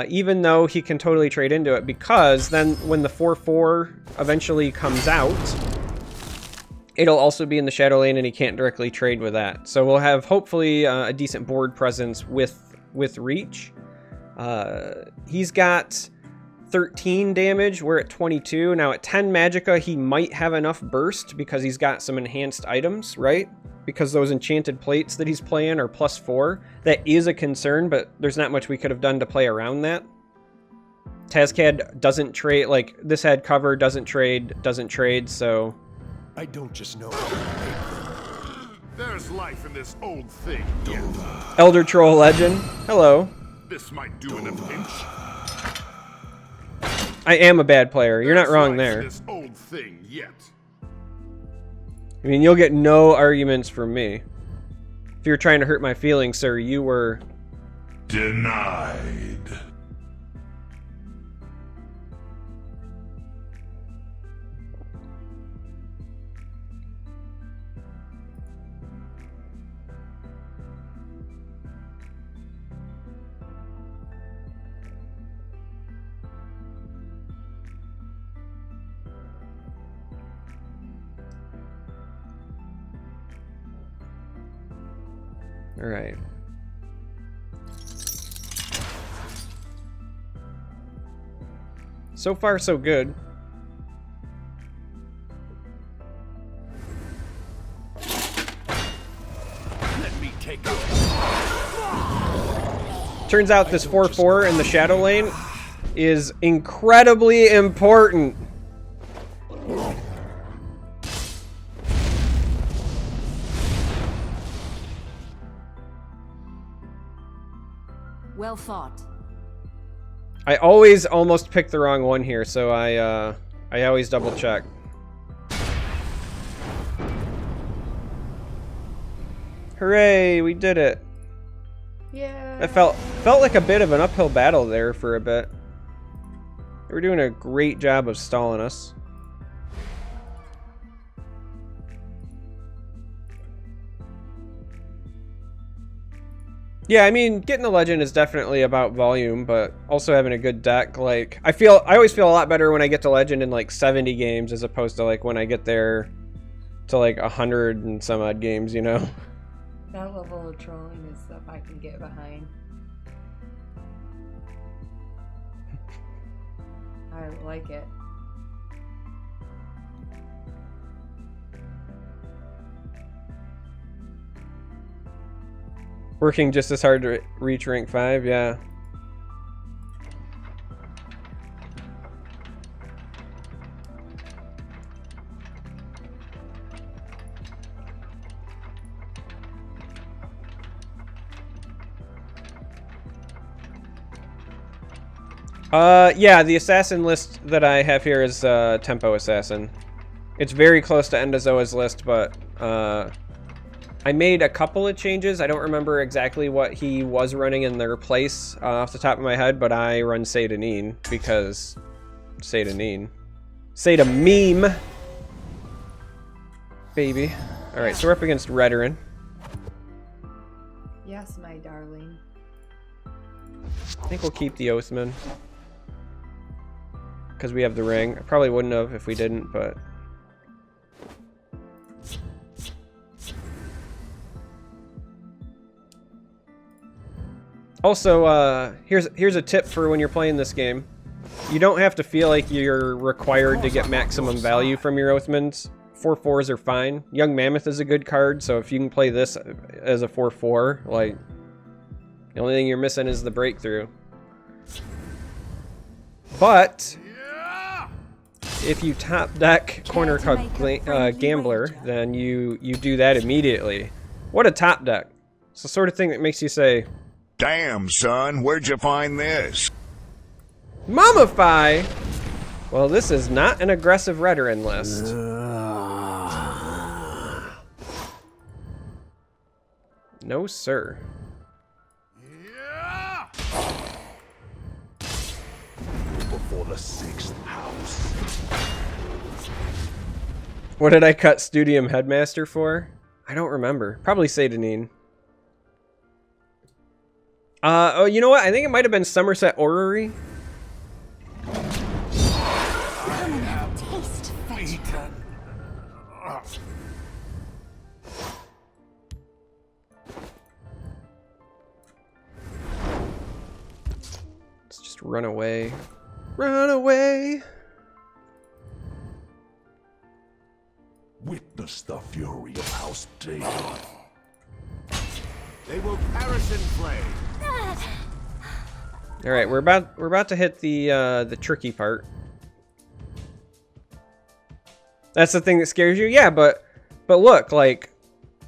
even though he can totally trade into it, because then when the 4/4 eventually comes out, it'll also be in the Shadow Lane and he can't directly trade with that. So we'll have, hopefully, a decent board presence with reach. He's got 13 damage, we're at 22. Now at 10 Magicka, he might have enough burst because he's got some enhanced items, right? Because those enchanted plates that he's playing are +4. That is a concern, but there's not much we could have done to play around that. Tazcad doesn't trade, like, this had cover, doesn't trade, so... I don't just know. There's life in this old thing. Elder Troll Legend, hello. This might do in a pinch. I am a bad player, you're not There's wrong life there. in this old thing yet. I mean, you'll get no arguments from me. If you're trying to hurt my feelings, sir, you were... Denied. All right. So far, so good. Let me take out. Turns out this 4/4 in the Shadow Lane is incredibly important. Well fought. I always almost pick the wrong one here, so I always double check. Hooray, we did it. Yeah. It felt like a bit of an uphill battle there for a bit. They were doing a great job of stalling us. Yeah, I mean, getting the legend is definitely about volume, but also having a good deck. Like, I always feel a lot better when I get to legend in like 70 games as opposed to like when I get there to like 100 and some odd games, you know? That level of trolling is stuff I can get behind. I like it. Working just as hard to reach rank 5, yeah. Yeah, the assassin list that I have here is Tempo Assassin. It's very close to Endozoa's list, but I made a couple of changes. I don't remember exactly what he was running in their place off the top of my head, but I run Seidanine because Seidanine. Seida meme. Baby. Alright, so we're up against Redoran. Yes, my darling. I think we'll keep the Oathman. Because we have the ring. I probably wouldn't have if we didn't, but... Also, here's a tip for when you're playing this game. You don't have to feel like you're required to get maximum value from your Oathmans 4/4s are fine. Young Mammoth is a good card, so if you can play this as a 4/4, like, the only thing you're missing is the breakthrough. But if you top deck Corner Club Gambler, then you do that immediately. What a top deck. It's the sort of thing that makes you say, Damn, son, where'd you find this? Mummify! Well, this is not an aggressive veteran list. No, sir. Before the 6th house. What did I cut Studium Headmaster for? I don't remember. Probably Satanine. Oh, you know what? I think it might have been Somerset Orrery. Taste fetch. Let's just run away. Run away! Witness the fury of House Dagoth. They will perish in flame. All right, we're about to hit the tricky part. That's the thing that scares you, yeah. But look, like,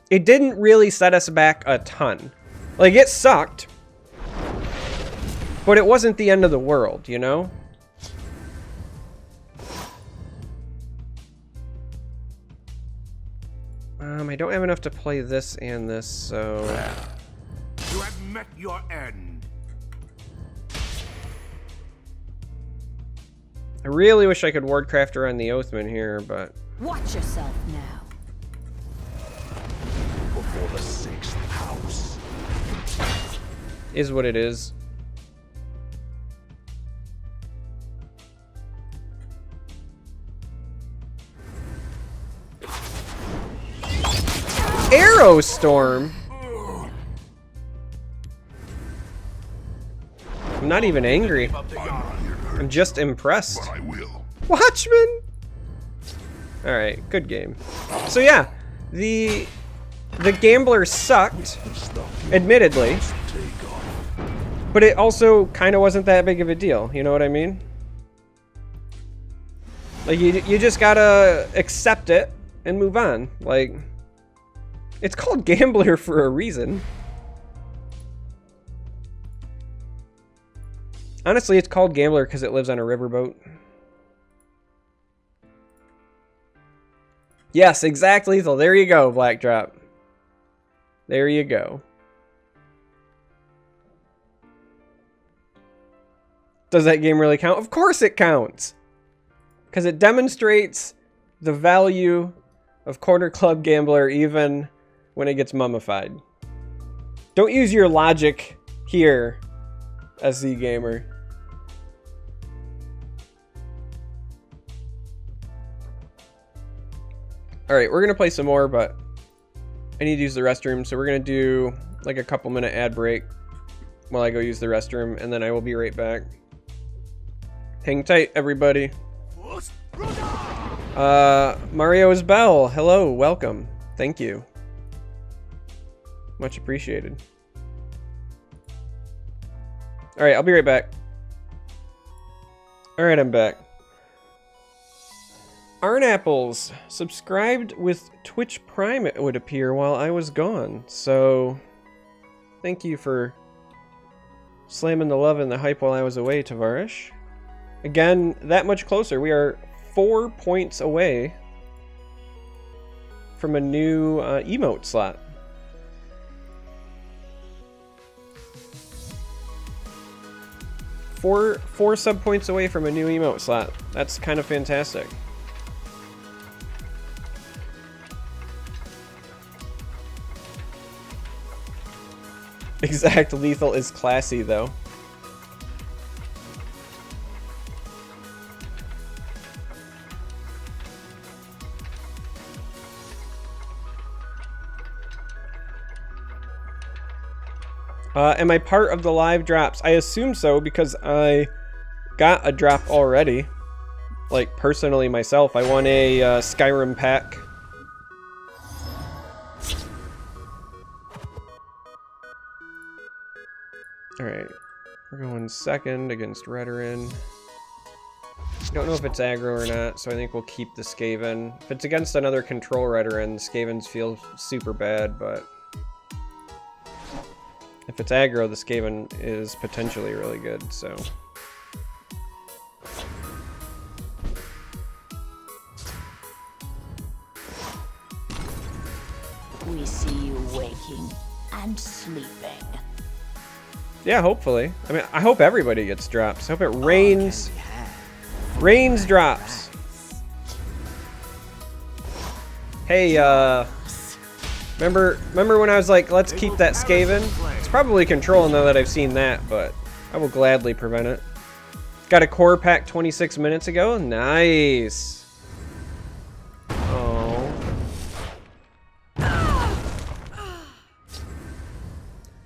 it didn't really set us back a ton. Like, it sucked, but it wasn't the end of the world, you know. I don't have enough to play this and this, so... You have met your end. I really wish I could Wardcrafter on the Oathman here, but... Watch yourself now. Before the 6th house. Is what it is. Arrow Storm? I'm not even angry. I'm just impressed. I will. Watchmen! Alright, good game. So yeah, the Gambler sucked, admittedly. But it also kind of wasn't that big of a deal, you know what I mean? Like, you just gotta accept it and move on. Like, it's called Gambler for a reason. Honestly, it's called Gambler because it lives on a riverboat. Yes, exactly. So there you go, Blackdrop. There you go. Does that game really count? Of course it counts. Because it demonstrates the value of Corner Club Gambler even when it gets mummified. Don't use your logic here, SZ Gamer. Alright, we're going to play some more, but I need to use the restroom, so we're going to do like a couple minute ad break while I go use the restroom, and then I will be right back. Hang tight, everybody. Mario's Bell, hello, welcome. Thank you. Much appreciated. Alright, I'll be right back. Alright, I'm back. Arnapples subscribed with Twitch Prime, it would appear, while I was gone. So, thank you for slamming the love and the hype while I was away, Tavarish. Again, that much closer. We are 4 points away from a new emote slot. Four sub points away from a new emote slot. That's kind of fantastic. Exact Lethal is classy, though. Am I part of the live drops? I assume so, because I got a drop already. like, personally myself, I want a Skyrim pack. Alright, we're going second against Redoran. Don't know if it's aggro or not, so I think we'll keep the Skaven. If it's against another control Redoran, the Skavens feel super bad, but if it's aggro, the Skaven is potentially really good, so. We see you waking and sleeping. Yeah, hopefully. I mean, I hope everybody gets drops. I hope it rains. Rains drops. Hey, remember when I was like, let's keep that Skaven? It's probably control now that I've seen that, but I will gladly prevent it. Got a core pack 26 minutes ago. Nice. Oh.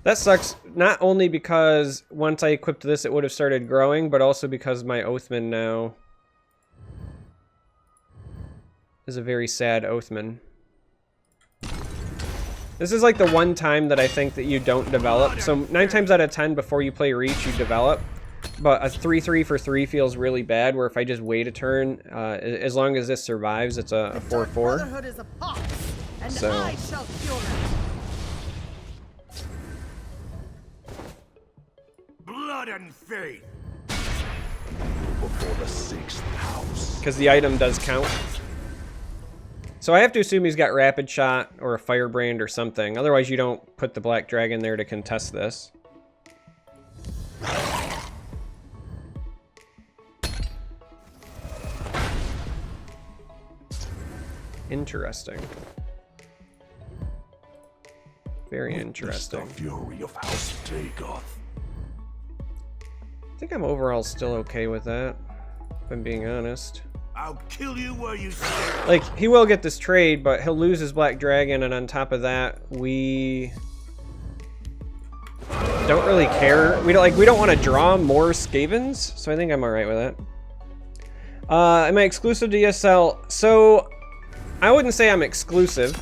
That sucks, not only because once I equipped this it would have started growing, but also because my Oathman now is a very sad Oathman. This is like the one time that I think that you don't develop. So 9 times out of 10 before you play Reach, you develop. But a 3-3 for 3 feels really bad, where if I just wait a turn, as long as this survives, it's a 4-4. So. Blood and faith. Before the 6th house. Because the item does count. So I have to assume he's got Rapid Shot or a Firebrand or something. Otherwise you don't put the Black Dragon there to contest this. Interesting. Very interesting. The fury of House Dagoth. I think I'm overall still okay with that, if I'm being honest. I'll kill you where you stand. Like, he will get this trade, but he'll lose his Black Dragon, and on top of that, we don't really care. We don't want to draw more Skavens, so I think I'm alright with that. Am I exclusive to ESL? So, I wouldn't say I'm exclusive.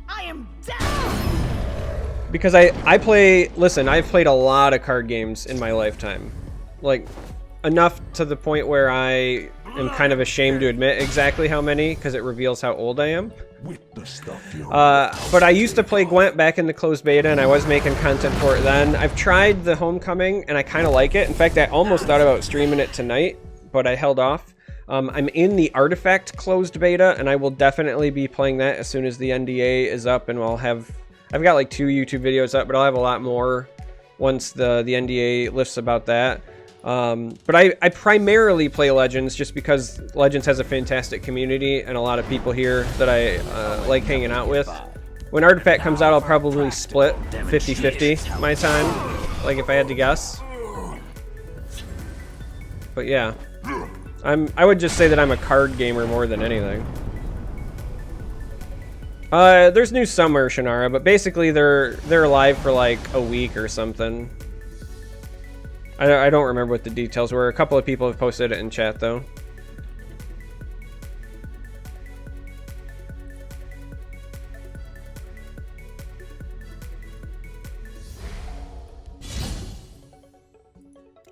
I am down. Because I play, listen, I've played a lot of card games in my lifetime. Like, enough to the point where I am kind of ashamed to admit exactly how many, because it reveals how old I am. But I used to play Gwent back in the closed beta, and I was making content for it then. I've tried the Homecoming, and I kind of like it. In fact, I almost thought about streaming it tonight, but I held off. I'm in the Artifact closed beta, and I will definitely be playing that as soon as the NDA is up, and I've got like 2 YouTube videos up, but I'll have a lot more once the NDA lifts about that. But I primarily play Legends just because Legends has a fantastic community and a lot of people here that I like hanging out with. When Artifact comes out, I'll probably split 50-50 my time, like if I had to guess. But yeah, I would just say that I'm a card gamer more than anything. There's news somewhere, Shannara, but basically they're live for like a week or something. I don't remember what the details were. A couple of people have posted it in chat, though.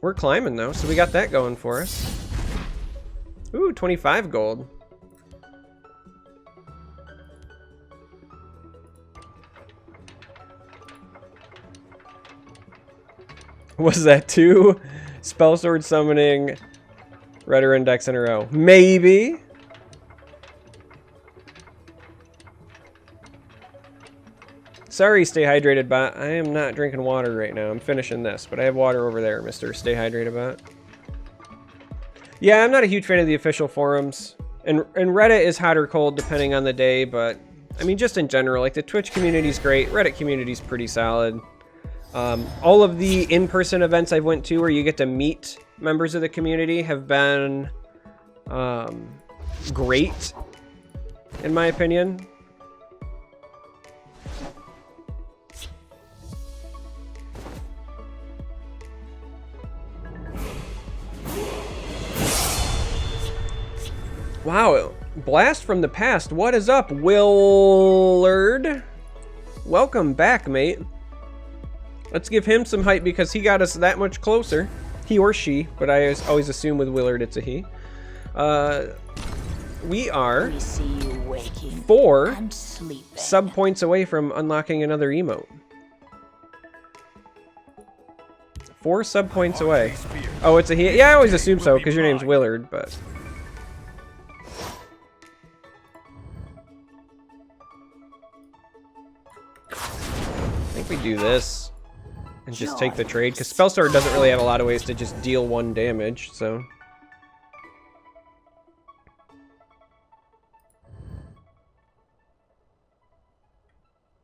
We're climbing, though, so we got that going for us. Ooh, 25 gold. Was that 2 spell sword summoning Redoran decks in a row? Maybe. Sorry, Stay Hydrated Bot. I am not drinking water right now. I'm finishing this, but I have water over there, Mr. Stay Hydrated Bot. Yeah, I'm not a huge fan of the official forums. And Reddit is hot or cold depending on the day, but I mean, just in general, like the Twitch community's great. Reddit community's pretty solid. All of the in-person events I've went to where you get to meet members of the community have been great, in my opinion. Wow, blast from the past. What is up, Willard? Welcome back, mate. Let's give him some hype because he got us that much closer. He or she, but I always assume with Willard it's a he. We are 4 sub points away from unlocking another emote. 4 sub points away. Oh, it's a he. Yeah, I always assume so because your name's Willard, but. I think we do this and just take the trade because Spellstar doesn't really have a lot of ways to just deal 1 damage, so.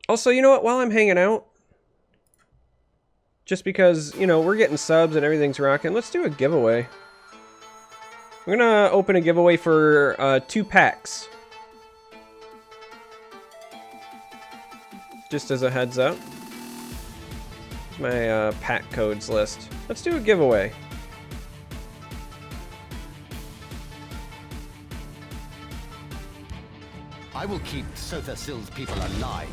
Also, you know what? While I'm hanging out, just because, you know, we're getting subs and everything's rocking, let's do a giveaway. We're gonna open a giveaway for 2 packs. Just as a heads up. My pack codes list. Let's do a giveaway. I will keep Sotha Sill's people alive.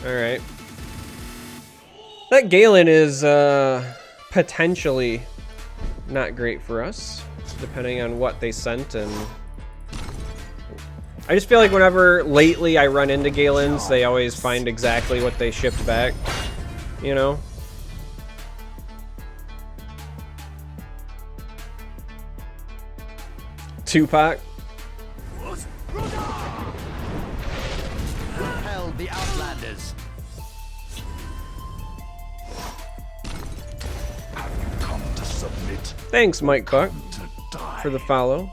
Alright. That Galen is potentially not great for us, depending on what they sent, and I just feel like whenever lately I run into Galens, they always find exactly what they shipped back, you know? Tupac. Repel the Outlanders. Come to submit. Thanks, Mike Buck, To die. for the follow.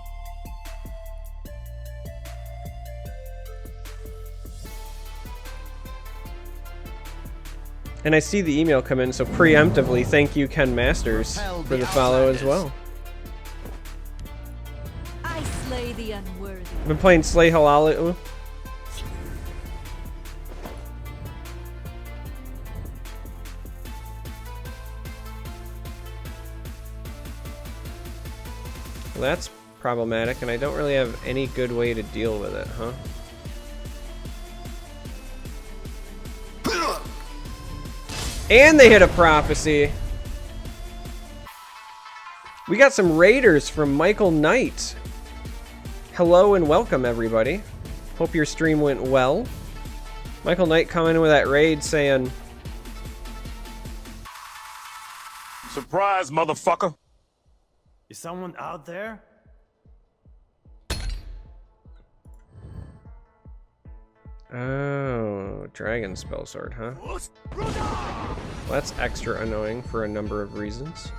And I see the email come in, so preemptively, thank you, Ken Masters, for the follow as well. I slay the unworthy. I've been playing Slay Halal. Well, that's problematic, and I don't really have any good way to deal with it, huh? And they hit a prophecy. We got some raiders from Michael Knight. Hello and welcome, everybody. Hope your stream went well. Michael Knight coming in with that raid saying, Surprise, motherfucker. Is someone out there? oh, Dragon Spell Sword, huh? Well, that's extra annoying for a number of reasons.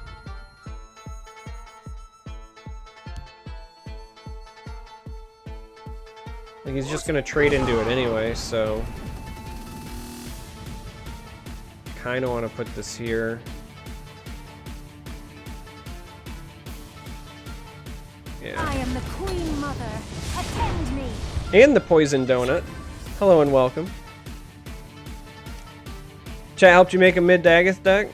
Like, he's just gonna trade into it anyway, so kinda wanna put this here. I Yeah. am the Queen Mother. Attend me. And the Poison Donut. Hello and welcome. Chat helped you make a mid Dagoth deck?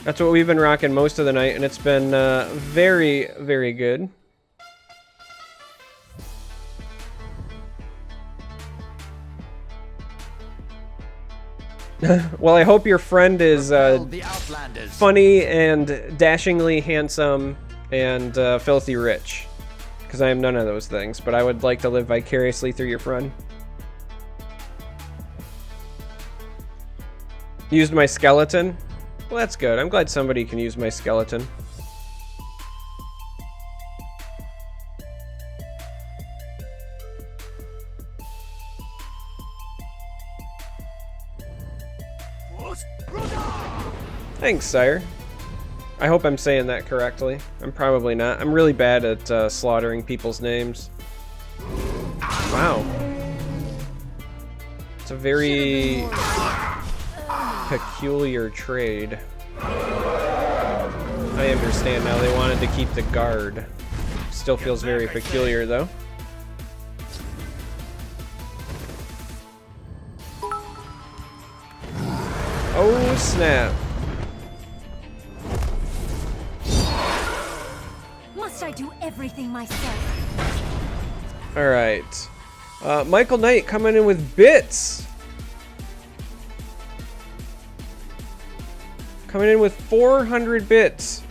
That's what we've been rocking most of the night, and it's been very, very good. Well, I hope your friend is The Outlanders. funny and dashingly handsome and filthy rich. Because I am none of those things, but I would like to live vicariously through your friend. Used my skeleton? Well, that's good. I'm glad somebody can use my skeleton. Thanks, sire. I hope I'm saying that correctly. I'm probably not. I'm really bad at slaughtering people's names. Wow. It's a very peculiar trade. I understand now. They wanted to keep the guard. Still feels very peculiar, though. snap. Must I do everything myself? Alright. Michael Knight coming in with bits. Coming in with 400 bits.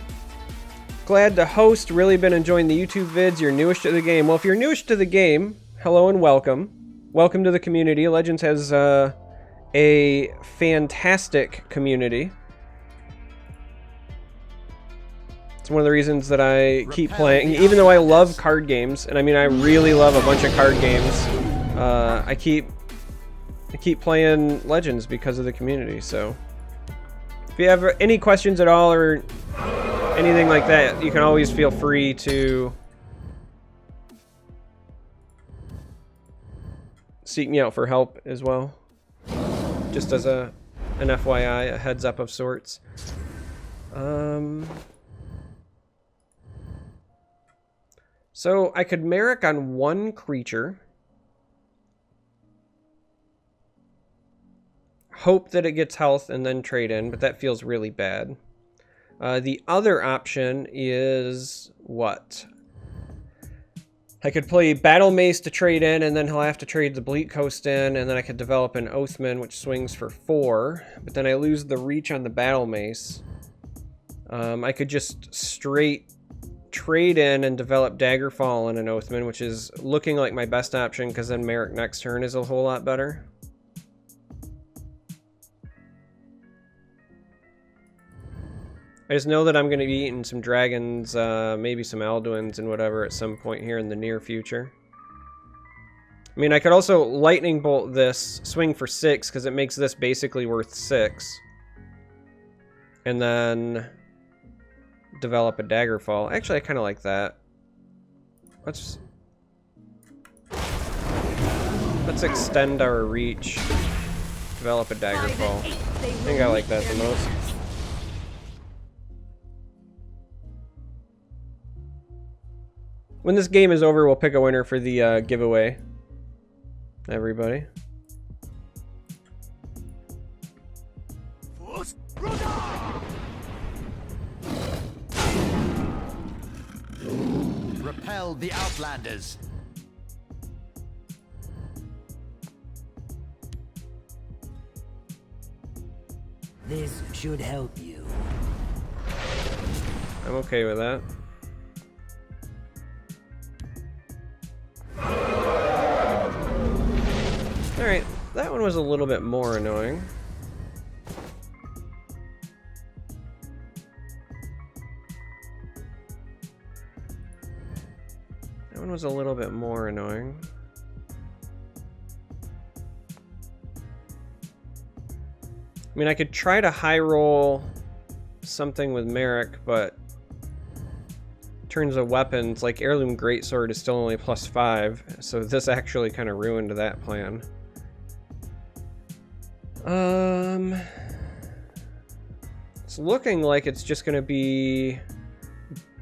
Glad to host. Really been enjoying the YouTube vids. You're newish to the game. Well, if you're newish to the game, hello and welcome. Welcome to the community. Legends has a fantastic community. It's one of the reasons that I keep playing, even though I love card games, and I mean I really love a bunch of card games. I keep playing Legends because of the community. So if you have any questions at all or anything like that, you can always feel free to seek me out for help as well. Just as an FYI, a heads up of sorts. So I could Merrick on one creature. Hope that it gets health and then trade in, but that feels really bad. The other option is what? I could play Battle Mace to trade in, and then he'll have to trade the Bleak Coast in, and then I could develop an Oathman, which swings for 4, but then I lose the reach on the Battle Mace. I could just straight trade in and develop Daggerfall and an Oathman, which is looking like my best option, because then Merrick next turn is a whole lot better. I just know that I'm going to be eating some dragons, maybe some Alduins and whatever at some point here in the near future. I mean, I could also lightning bolt this, swing for 6, because it makes this basically worth 6. And then develop a Daggerfall. Actually, I kind of like that. Let's extend our reach. Develop a Daggerfall. I think I like that the most. When this game is over, we'll pick a winner for the giveaway. Everybody. Repel the Outlanders. This should help you. I'm okay with that. Alright, that one was a little bit more annoying. That one was a little bit more annoying. I mean, I could try to high roll something with Merrick, but in terms of weapons, like Heirloom Greatsword is still only +5, so this actually kind of ruined that plan. It's looking like it's just going to be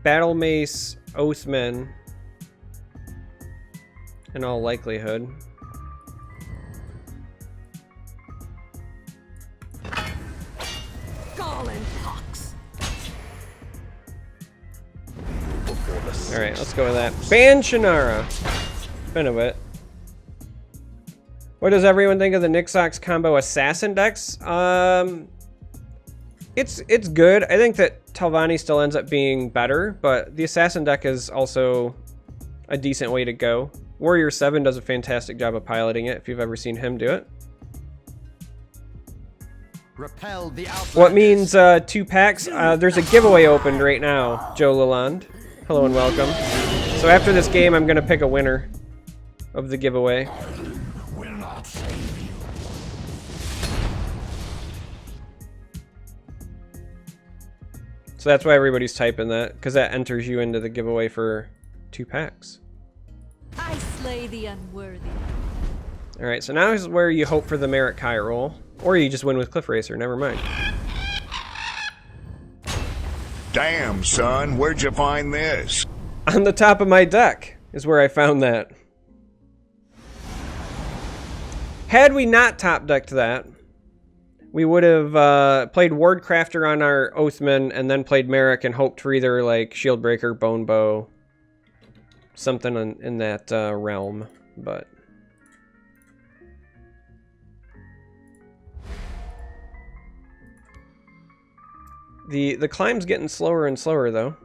Battle Mace, Oathman, in all likelihood. Alright, let's go with that. Ban Shannara! Been a bit. What does everyone think of the Nixox combo assassin decks? It's good. I think that Talvani still ends up being better, but the assassin deck is also a decent way to go. Warrior 7 does a fantastic job of piloting it, if you've ever seen him do it. Repel the Outlanders. What means 2 packs? There's a giveaway opened right now, Joe Lalonde. Hello and welcome. So after this game, I'm going to pick a winner of the giveaway. Will not save you. So that's why everybody's typing that, because that enters you into the giveaway for 2 packs. I slay the unworthy. Alright, so now is where you hope for the Merrick high roll, or you just win with Cliff Racer, never mind. Damn, son, where'd you find this? On the top of my deck is where I found that. Had we not top decked that, we would have played Wardcrafter on our Oathman and then played Merrick and hoped for either like Shieldbreaker, Bone Bow, something in that realm, but... The climb's getting slower and slower, though.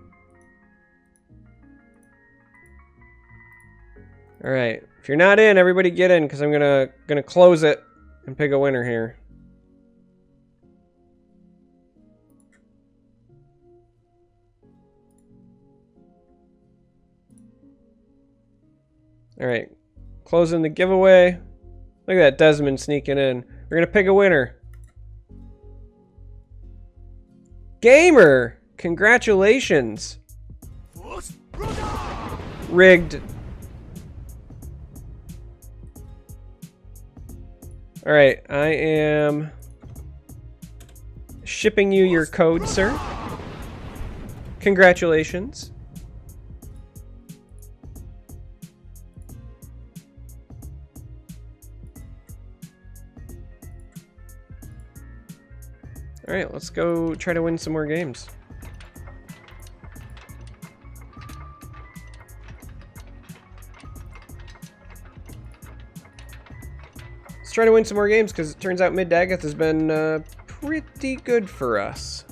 Alright, if you're not in, everybody get in, because I'm gonna close it and pick a winner here. Alright, closing the giveaway. Look at that Desmond sneaking in. We're gonna pick a winner. Gamer! Congratulations! Rigged. Alright, I am shipping you your code, sir. Congratulations. Alright, let's go try to win some more games. Let's try to win some more games, because it turns out mid-Dagoth has been pretty good for us.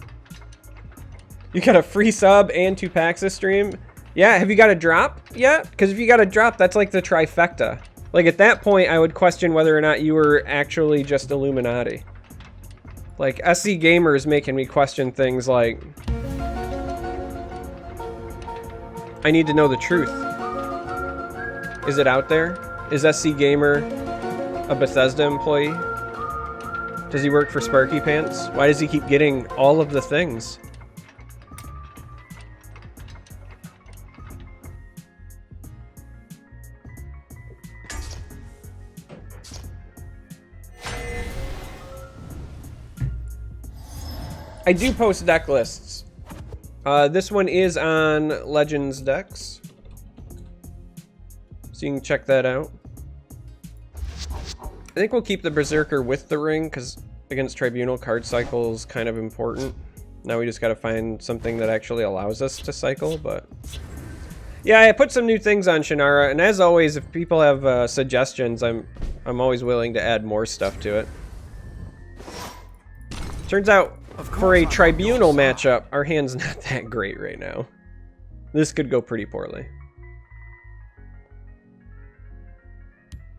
You got a free sub and 2 packs this stream? Yeah, have you got a drop yet? Because if you got a drop, that's like the trifecta. Like, at that point, I would question whether or not you were actually just Illuminati. Like, SC Gamer is making me question things like... I need to know the truth. Is it out there? Is SC Gamer a Bethesda employee? Does he work for Sparky Pants? Why does he keep getting all of the things? I do post deck lists. This one is on Legends decks, so you can check that out. I think we'll keep the Berserker with the ring, because against Tribunal, card cycle is kind of important. Now we just gotta find something that actually allows us to cycle, but... Yeah, I put some new things on Shannara, and as always, if people have suggestions, I'm always willing to add more stuff to it. Turns out, for a Tribunal matchup, our hand's not that great right now. This could go pretty poorly.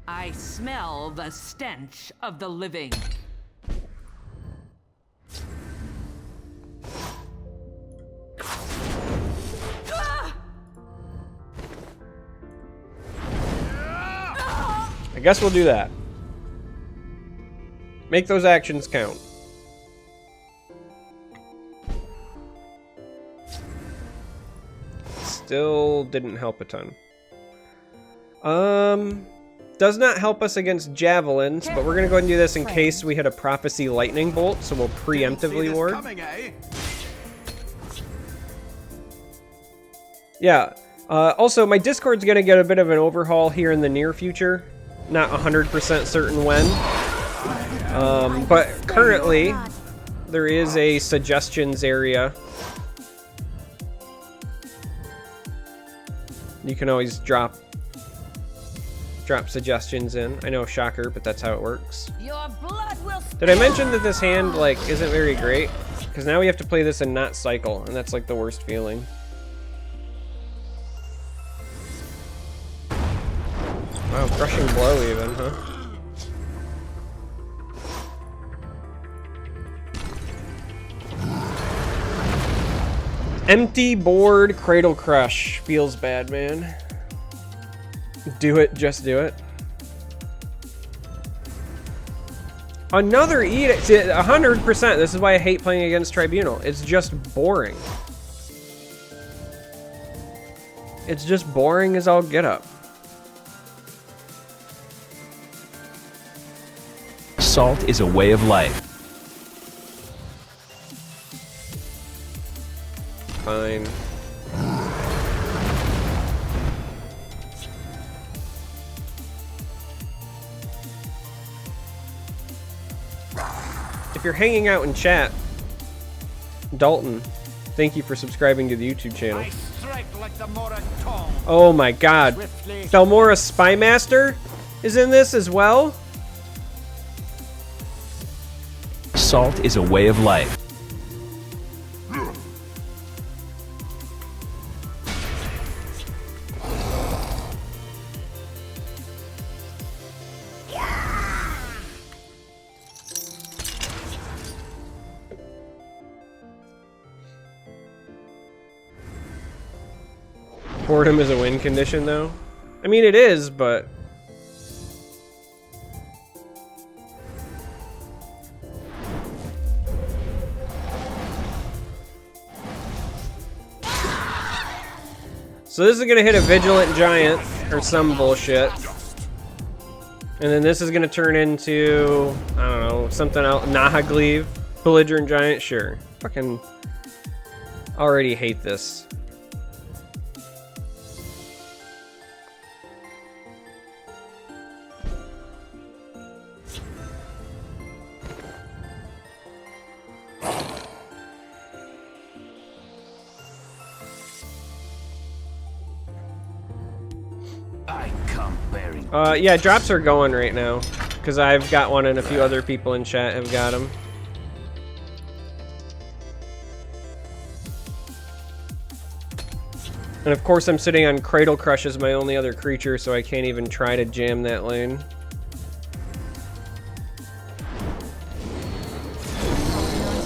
I smell the stench of the living. I guess we'll do that. Make those actions count. Still didn't help a ton. Does not help us against javelins, but we're gonna go ahead and do this in case we hit a Prophecy Lightning Bolt, so we'll preemptively ward. Yeah. Also, my Discord's gonna get a bit of an overhaul here in the near future. Not 100% certain when. But currently, there is a suggestions area. You can always drop suggestions in. I know, shocker, but that's how it works. Did I mention that this hand, like, isn't very great? Because now we have to play this and not cycle, and that's, like, the worst feeling. Wow, crushing blow even, huh? Empty board Cradle Crush. Feels bad, man. Do it, just do it. Another edict. 100%. This is why I hate playing against Tribunal. It's just boring. It's just boring as all get up. Salt is a way of life. Fine. if you're hanging out in chat, Dalton, thank you for subscribing to the YouTube channel. Oh my god. Thelmora Spymaster is in this as well? Salt is a way of life. Boredom is a win condition, though. I mean, it is, but... So this is going to hit a Vigilant Giant, or some bullshit. And then this is going to turn into, I don't know, something else. Nahagleave, Belligerent Giant, sure. Fucking already hate this. Yeah, drops are going right now, because I've got one and a few other people in chat have got them. And of course I'm sitting on Cradle Crush as my only other creature, so I can't even try to jam that lane.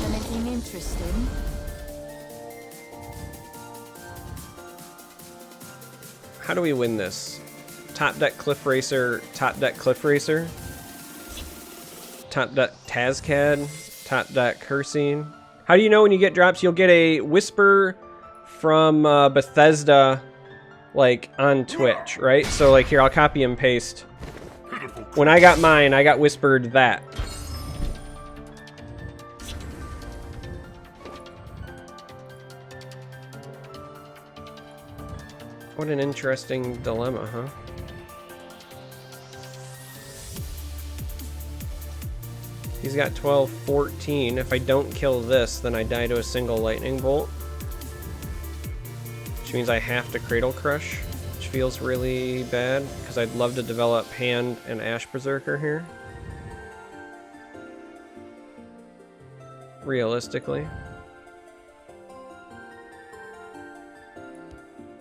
Anything interesting? How do we win this? Top deck Cliff Racer, top deck Cliff Racer, top deck Tazcad, top deck Cursing. How do you know when you get drops? You'll get a Whisper from Bethesda, like, on Twitch, right? So, like, here, I'll copy and paste. When I got mine, I got whispered that. What an interesting dilemma, huh? He's got 12, 14. If I don't kill this, then I die to a single lightning bolt. Which means I have to Cradle Crush, which feels really bad, because I'd love to develop Hand and Ash Berserker here. Realistically.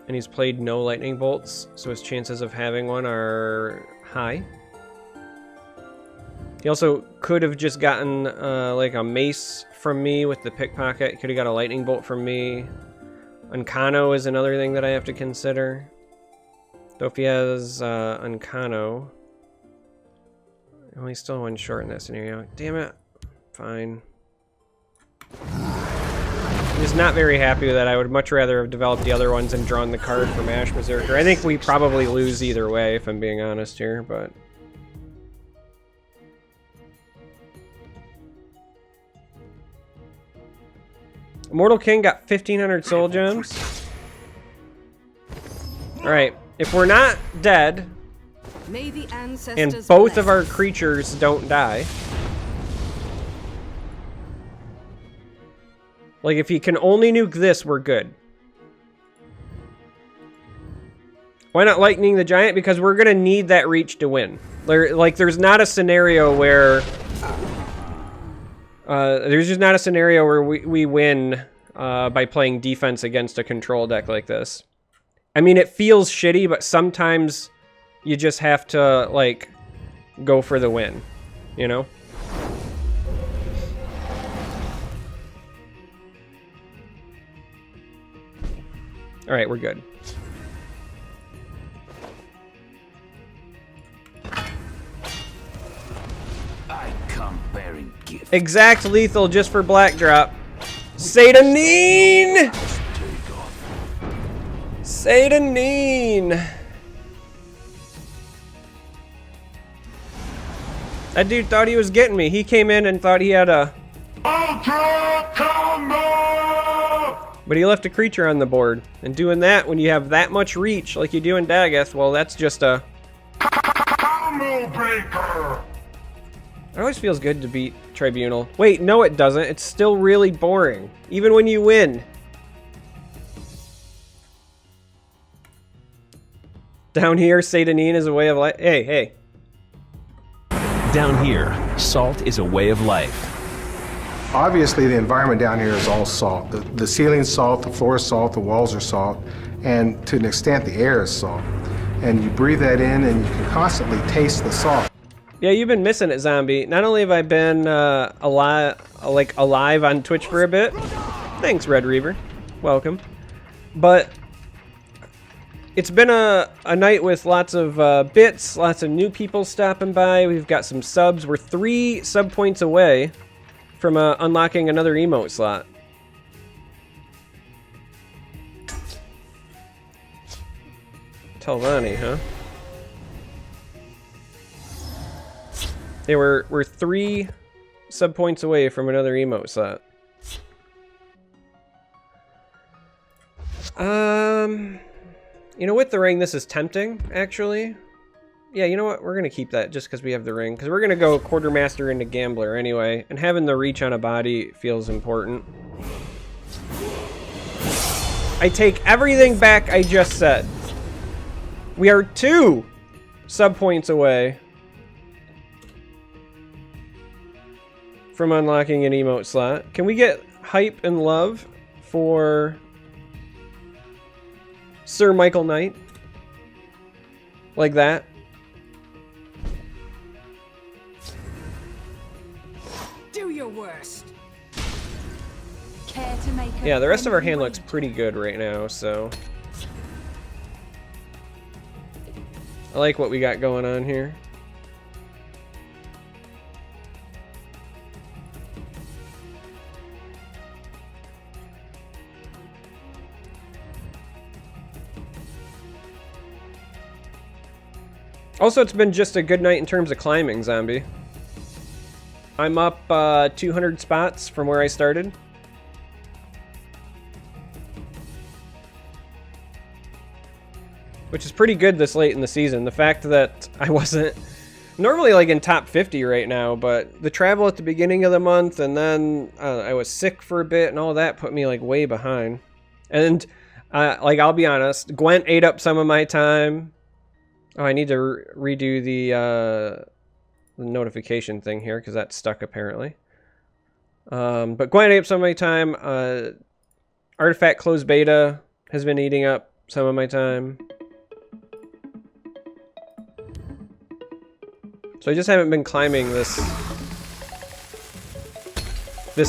And he's played no lightning bolts, so his chances of having one are high. He also could have just gotten like a mace from me with the pickpocket. He could have got a lightning bolt from me. Uncano is another thing that I have to consider. Though if he has Uncano... Oh, he's still one short in that scenario. Damn it. Fine. I'm just not very happy with that. I would much rather have developed the other ones and drawn the card from Ash Berserker. I think we probably lose either way, if I'm being honest here, but... Immortal King got 1,500 soul gems. Alright, if we're not dead, May the ancestors and both bless of our us. creatures don't die. Like, if he can only nuke this, we're good. Why not Lightning the Giant? Because we're gonna need that reach to win. There's not a scenario where... there's just not a scenario where we win by playing defense against a control deck like this. I mean, it feels shitty, but sometimes you just have to, like, go for the win, you know? Alright, we're good. Exact lethal just for black drop. Satanine! Satanine! That dude thought he was getting me. He came in and thought he had a... Ultra combo! But he left a creature on the board. And doing that when you have that much reach like you do in Dagoth, well, that's just a... Combo breaker! It always feels good to beat Tribunal. Wait, no it doesn't. It's still really boring. Even when you win. Down here, Satanine is a way of life. Hey, hey. Down here, salt is a way of life. Obviously, the environment down here is all salt. The ceiling's salt, the floor is salt, the walls are salt, and to an extent, the air is salt. And you breathe that in, and you can constantly taste the salt. Yeah, you've been missing it, Zombie. Not only have I been alive on Twitch for a bit. Thanks, Red Reaver. Welcome. But it's been a night with lots of bits, lots of new people stopping by. We've got some subs. We're 3 sub points away from unlocking another emote slot. Telvanni, huh? Yeah, we're 3 sub points away from another emote slot. You know, with the ring, this is tempting, actually. Yeah, you know what? We're gonna keep that just because we have the ring. Because we're gonna go Quartermaster into Gambler anyway. And having the reach on a body feels important. I take everything back I just said. We are 2 sub points away from unlocking an emote slot. Can we get hype and love for Sir Michael Knight? Like that? Do your worst. Care to make a Yeah, the rest of our friendly hand looks wager? pretty good right now, so I like what we got going on here. Also, it's been just a good night in terms of climbing, Zombie. I'm up 200 spots from where I started. Which is pretty good this late in the season. The fact that I wasn't normally like in top 50 right now, but the travel at the beginning of the month and then I was sick for a bit and all that put me like way behind. And like, I'll be honest, Gwent ate up some of my time. Oh, I need to redo the notification thing here because that's stuck apparently. But Gwent ate up some of my time. Artifact closed beta has been eating up some of my time. So I just haven't been climbing this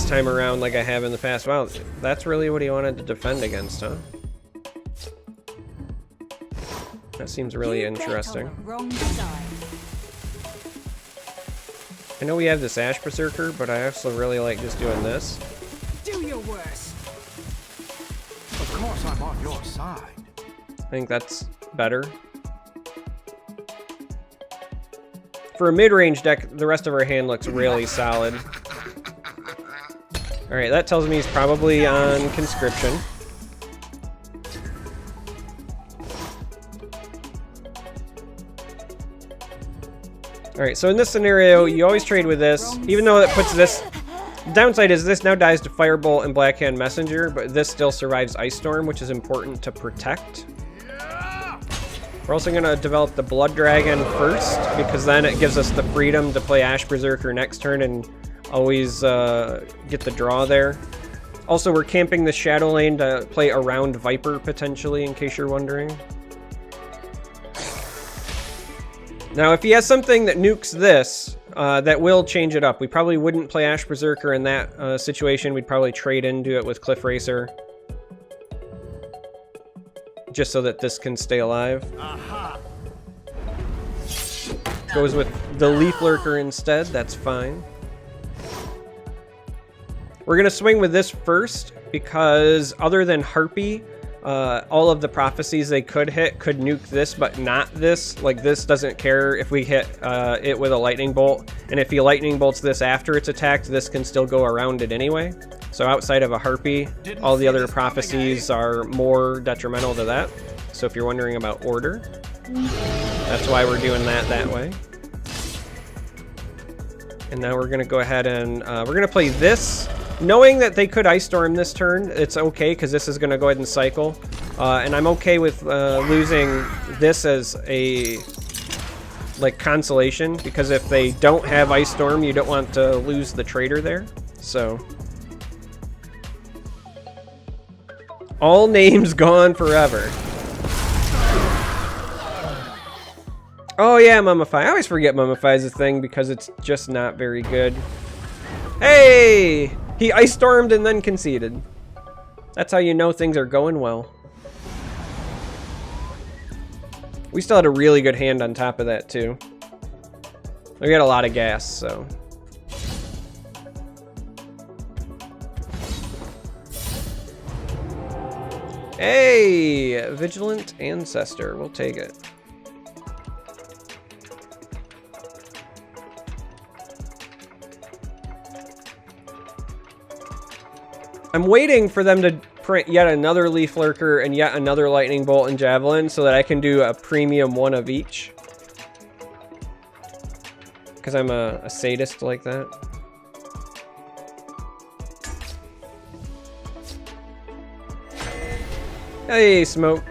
time around like I have in the past. Wow, that's really what he wanted to defend against, huh? That seems really interesting. Wrong side. I know we have this Ash Berserker, but I also really like just doing this. Do your worst. Of course I'm on your side. I think that's better. For a mid-range deck, the rest of our hand looks really solid. Alright, that tells me he's probably on Conscription. Alright, so in this scenario, you always trade with this, even though it puts this... Downside is this now dies to Firebolt and Blackhand Messenger, but this still survives Ice Storm, which is important to protect. We're also going to develop the Blood Dragon first, because then it gives us the freedom to play Ash Berserker next turn and always get the draw there. Also, we're camping the Shadow Lane to play around Viper, potentially, in case you're wondering. Now, if he has something that nukes this, that will change it up. We probably wouldn't play Ash Berserker in that situation. We'd probably trade into it with Cliff Racer. Just so that this can stay alive. Goes with the Leaf Lurker instead, that's fine. We're gonna swing with this first, because other than Harpy, all of the prophecies they could hit could nuke this, but not this. Like, this doesn't care if we hit it with a Lightning Bolt, and if he Lightning Bolts this after it's attacked, this can still go around it anyway. So outside of a Harpy, all the other prophecies are more detrimental to that. So if you're wondering about order, that's why we're doing that way. And now we're going to go ahead and we're going to play this. Knowing that they could Ice Storm this turn, it's okay because this is going to go ahead and cycle. And I'm okay with losing this as a like consolation, because if they don't have Ice Storm, you don't want to lose the trader there. So all names gone forever. Oh yeah, Mummify. I always forget Mummify is a thing because it's just not very good. Hey! He Ice Stormed and then conceded. That's how you know things are going well. We still had a really good hand on top of that too. We got a lot of gas, so. Hey! Vigilant Ancestor. We'll take it. I'm waiting for them to print yet another Leaf Lurker and yet another Lightning Bolt and Javelin so that I can do a premium one of each. Because I'm a sadist like that. Hey, Smoke.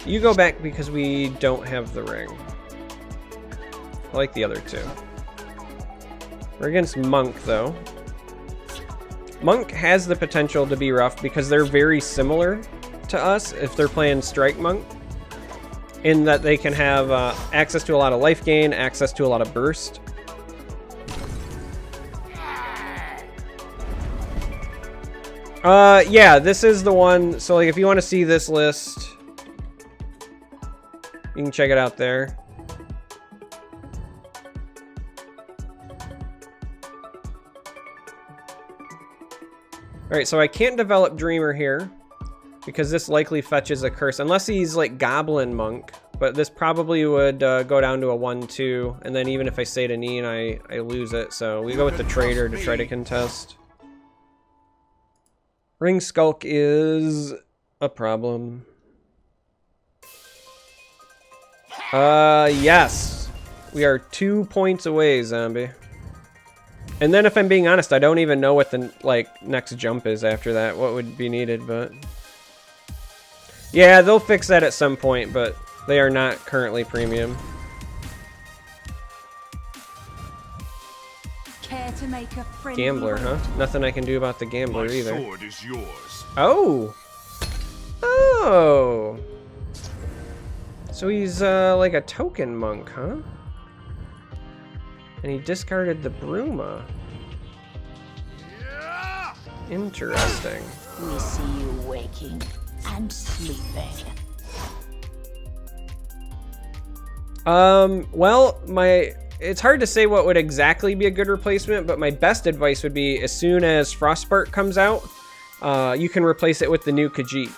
You go back because we don't have the ring. I like the other two. We're against Monk, though. Monk has the potential to be rough because they're very similar to us if they're playing Strike Monk, in that they can have access to a lot of life gain, access to a lot of burst. Yeah, this is the one. So, like, if you want to see this list, you can check it out there. Alright, so I can't develop Dreamer here, because this likely fetches a curse, unless he's like Goblin Monk, but this probably would go down to a 1-2, and then even if I say to Neen, I lose it, so we go with the Trader to try to contest. Ring Skulk is a problem. Yes. We are 2 points away, Zombie. And then if I'm being honest, I don't even know what the next jump is after that, what would be needed, but yeah, they'll fix that at some point, but they are not currently premium. Care to make a friendly Gambler, huh? Nothing I can do about the Gambler either. My sword is yours. Oh! Oh! So he's like a token monk, huh? And he discarded the Bruma. Interesting. We see you waking and sleeping. Well, it's hard to say what would exactly be a good replacement, but my best advice would be as soon as FrostSpark comes out, you can replace it with the new Khajiit.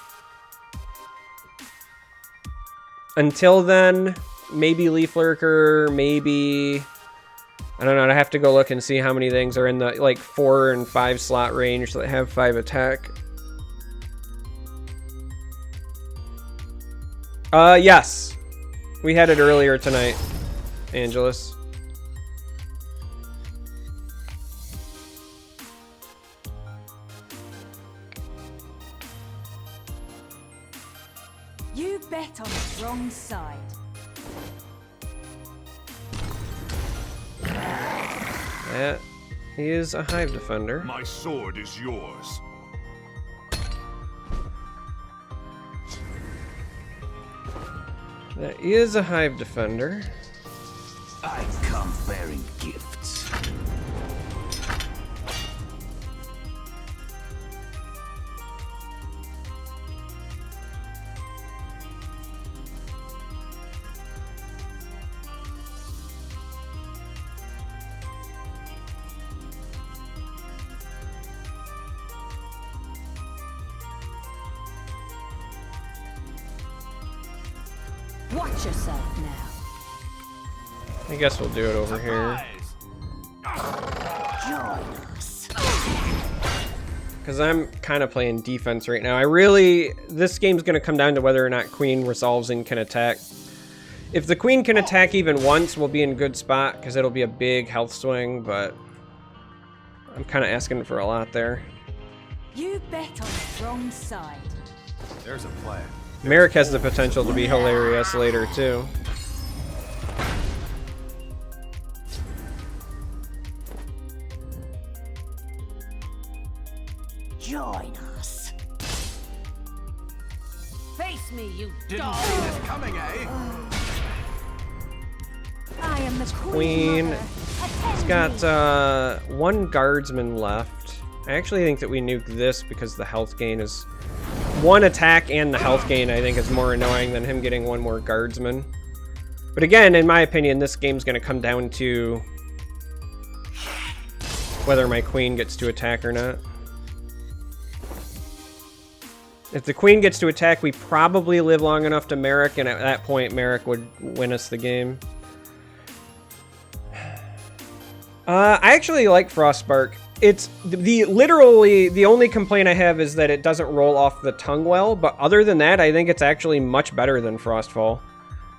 Until then, maybe Leaf Lurker, maybe, I don't know, I'd have to go look and see how many things are in the like 4 and 5 slot range that have 5 attack. Yes. We had it earlier tonight, Angelus. You bet on the wrong side. That is a Hive Defender. My sword is yours. That is a Hive Defender. I come bearing gifts. Watch yourself now. I guess we'll do it over here. Join us. because I'm kind of playing defense right now. This game's going to come down to whether or not Queen resolves and can attack. If the Queen can attack even once, we'll be in a good spot, because it'll be a big health swing, but I'm kind of asking for a lot there. You bet on the wrong side. There's a plan. Merrick has the potential to be hilarious later, too. Join us. Face me, you Didn't see this coming, eh? I am the Queen. It's got one guardsman left. I actually think that we nuke this because the health gain is... One attack and the health gain, I think, is more annoying than him getting one more guardsman. But again, in my opinion, this game's going to come down to whether my Queen gets to attack or not. If the Queen gets to attack, we probably live long enough to Merrick, and at that point, Merrick would win us the game. I actually like FrostSpark. It's literally the only complaint I have is that it doesn't roll off the tongue well, but other than that, I think it's actually much better than Frostfall.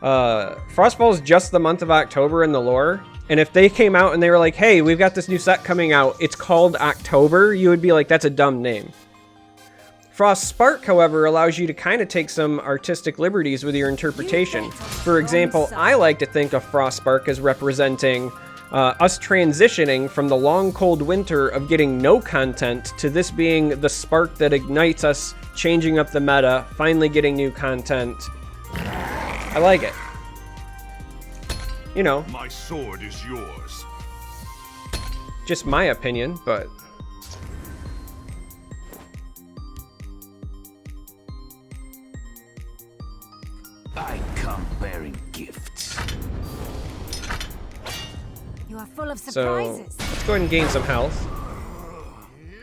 Frostfall is just the month of October in the lore, and if they came out and they were like, hey, we've got this new set coming out, it's called October, you would be like, that's a dumb name. FrostSpark, however, allows you to kind of take some artistic liberties with your interpretation. For example, I like to think of FrostSpark as representing us transitioning from the long cold winter of getting no content to this being the spark that ignites us, changing up the meta, finally getting new content. I like it. You know. My sword is yours. Just my opinion, but... I come bearing gifts. You are full of So, surprises. let's go ahead and gain some health.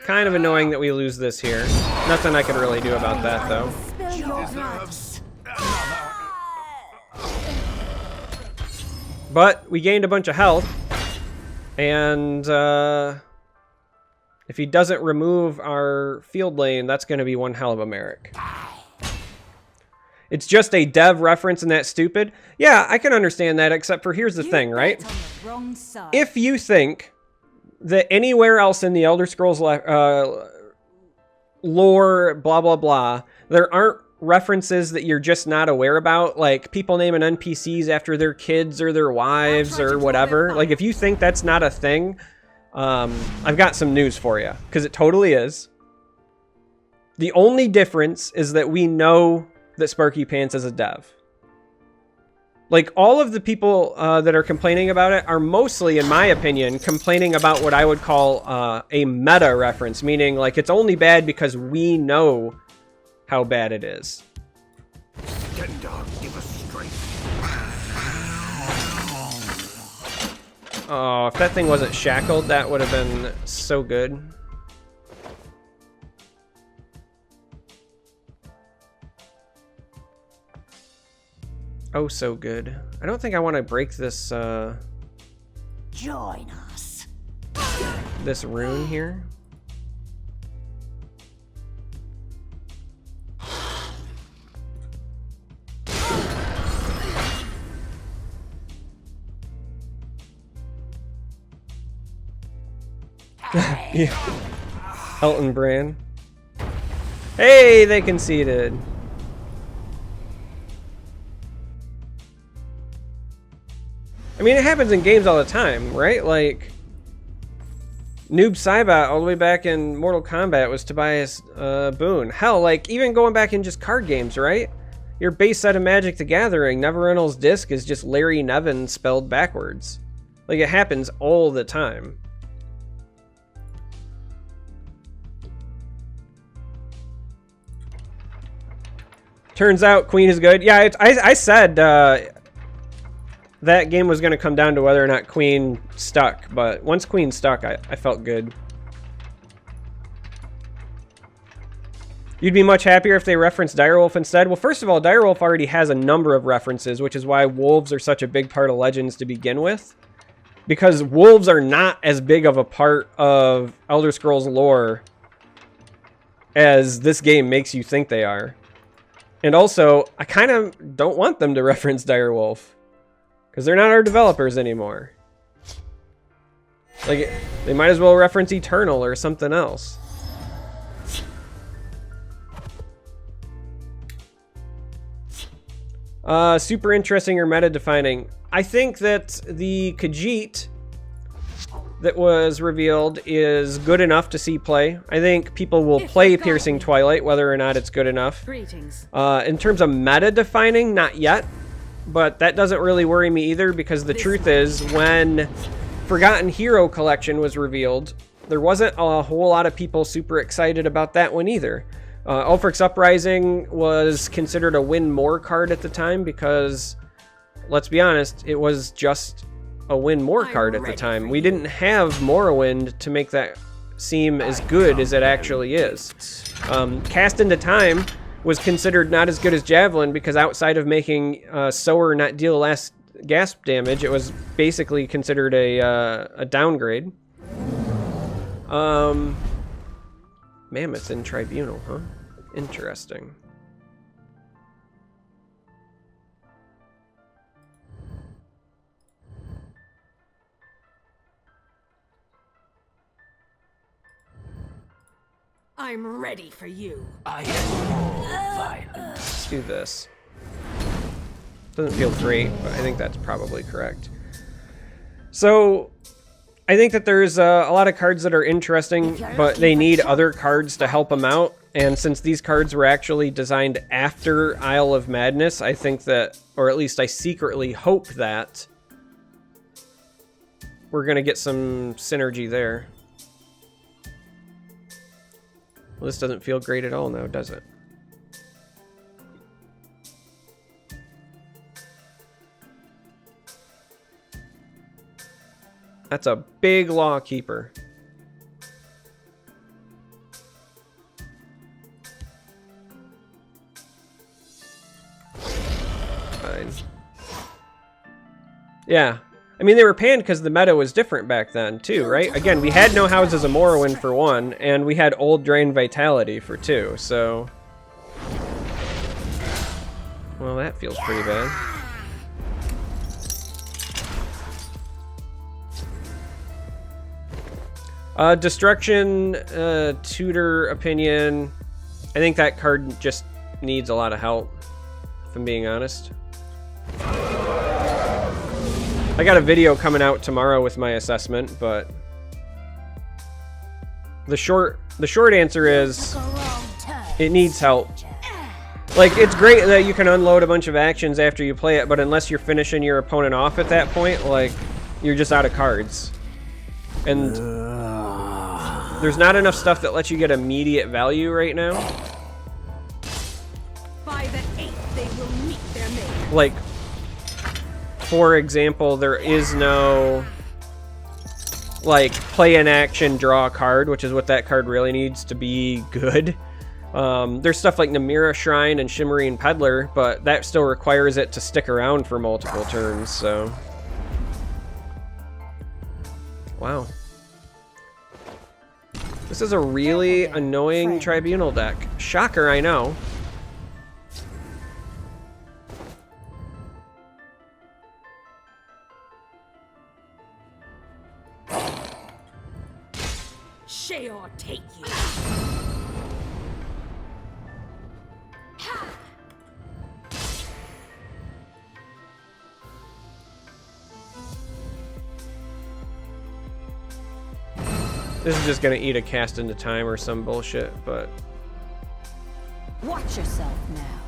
Kind of annoying that we lose this here. Nothing I can really do about that, though. Spill your blood. But we gained a bunch of health. And if he doesn't remove our field lane, that's going to be one hell of a Merrick. It's just a dev reference and that's stupid. Yeah, I can understand that, except for here's the thing, right? If you think that anywhere else in the Elder Scrolls lore, blah, blah, blah, there aren't references that you're just not aware about, like people naming NPCs after their kids or their wives or whatever. Like, if you think that's not a thing, I've got some news for you, because it totally is. The only difference is that we know that Sparky Pants is a dev. Like, all of the people that are complaining about it are mostly, in my opinion, complaining about what I would call a meta reference, meaning, like, it's only bad because we know how bad it is. Stendog, give us strength. Oh, if that thing wasn't shackled, that would have been so good. Oh, so good. I don't think I want to break this, Join us. this rune here. Yeah. Elton Brand. Hey, they conceded. I mean, it happens in games all the time, right? Like, Noob Saibot all the way back in Mortal Kombat was Tobias Boone. Hell, like, even going back in just card games, right? Your base set of Magic the Gathering, Neverendal's Disc is just Larry Nevin spelled backwards. Like, it happens all the time. Turns out Queen is good. Yeah, I said that game was going to come down to whether or not Queen stuck, but once Queen stuck, I felt good. You'd be much happier if they referenced Direwolf instead? Well, first of all, Direwolf already has a number of references, which is why wolves are such a big part of Legends to begin with. Because wolves are not as big of a part of Elder Scrolls lore as this game makes you think they are. And also, I kind of don't want them to reference Direwolf, because they're not our developers anymore. Like, they might as well reference Eternal or something else. Super interesting or meta-defining. I think that the Khajiit that was revealed is good enough to see play. I think people will play Piercing Twilight, whether or not it's good enough. Greetings. In terms of meta-defining, not yet. But that doesn't really worry me either, because the truth is, when Forgotten Hero Collection was revealed, there wasn't a whole lot of people super excited about that one either. Ulfric's Uprising was considered a win more card at the time because, let's be honest, it was just a win more card at the time. We didn't have Morrowind to make that seem as good as it actually is. Cast into Time was considered not as good as Javelin because outside of making Sower not deal less gasp damage, it was basically considered a downgrade. Mammoth in Tribunal, huh? Interesting. I'm ready for you. I am all violence. Let's do this. Doesn't feel great, but I think that's probably correct. So, I think that there's a lot of cards that are interesting, but they need other cards to help them out. And since these cards were actually designed after Isle of Madness, I think that, or at least I secretly hope that, we're going to get some synergy there. Well, this doesn't feel great at all now, does it? That's a big Lawkeeper. Fine. Yeah. I mean, they were panned because the meta was different back then, too, right? Again, we had no Houses of Morrowind for one, and we had Old Drain Vitality for two, so... Well, that feels pretty bad. Destruction, Tutor Opinion. I think that card just needs a lot of help, if I'm being honest. I got a video coming out tomorrow with my assessment, but the short answer is it needs help. Like, it's great that you can unload a bunch of actions after you play it, but unless you're finishing your opponent off at that point, like, you're just out of cards. And there's not enough stuff that lets you get immediate value right now. By the 8th, they will meet their maker. Like, for example, there is no, like, play an action, draw a card, which is what that card really needs to be good. There's stuff like Namira Shrine and Shimmering Peddler, but that still requires it to stick around for multiple turns, so... Wow. This is a really annoying Tribunal deck. Shocker, I know. Sheor take you. This is just gonna eat a Cast into Time or some bullshit, but Watch yourself now.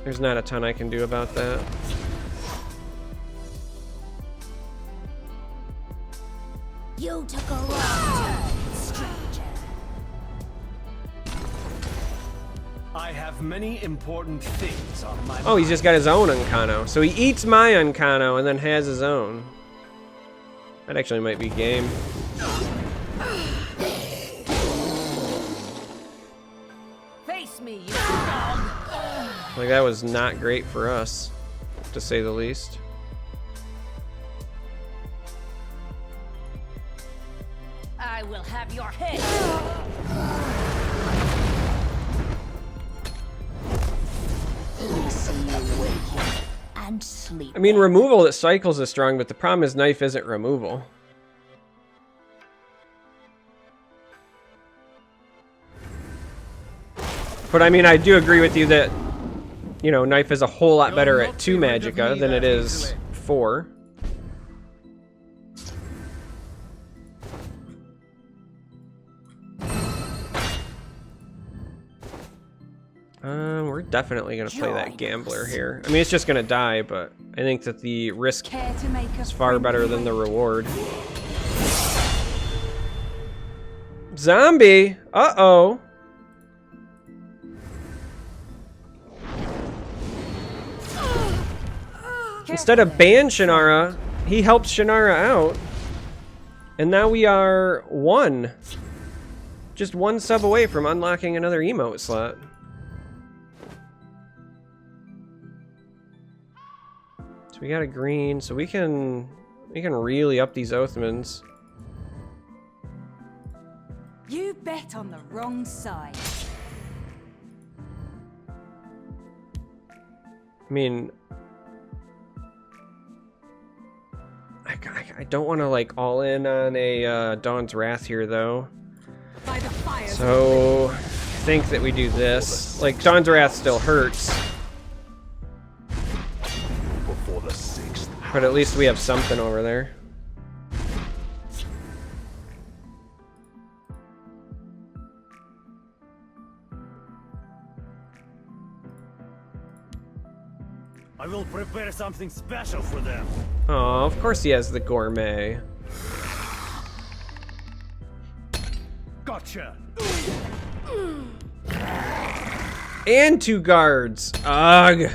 there's not a ton I can do about that. You took a wrong turn, stranger. I have many important things on my Oh, he's just got his own Uncano. So he eats my Uncano and then has his own. That actually might be game. Face me, you dog. Like, that was not great for us, to say the least. I will have your head. and sleep. I mean, removal that cycles is strong, but the problem is knife isn't removal. But I mean, I do agree with you that, you know, knife is a whole lot better at 2 magicka than it is 4. We're definitely going to play that gambler here. I mean, it's just going to die, but I think that the risk is far better than the reward. Zombie! Uh-oh! Instead of ban Shannara, he helps Shannara out. And now we are just one sub away from unlocking another emote slot. So we got a green, so we can really up these Oathmans. You bet on the wrong side. I mean, I don't want to like all in on a Dawn's Wrath here though. So I think that we do this. Like Dawn's Wrath still hurts, but at least we have something over there. I will prepare something special for them. Oh, of course he has the gourmet. Gotcha. And 2 guards. Ugh.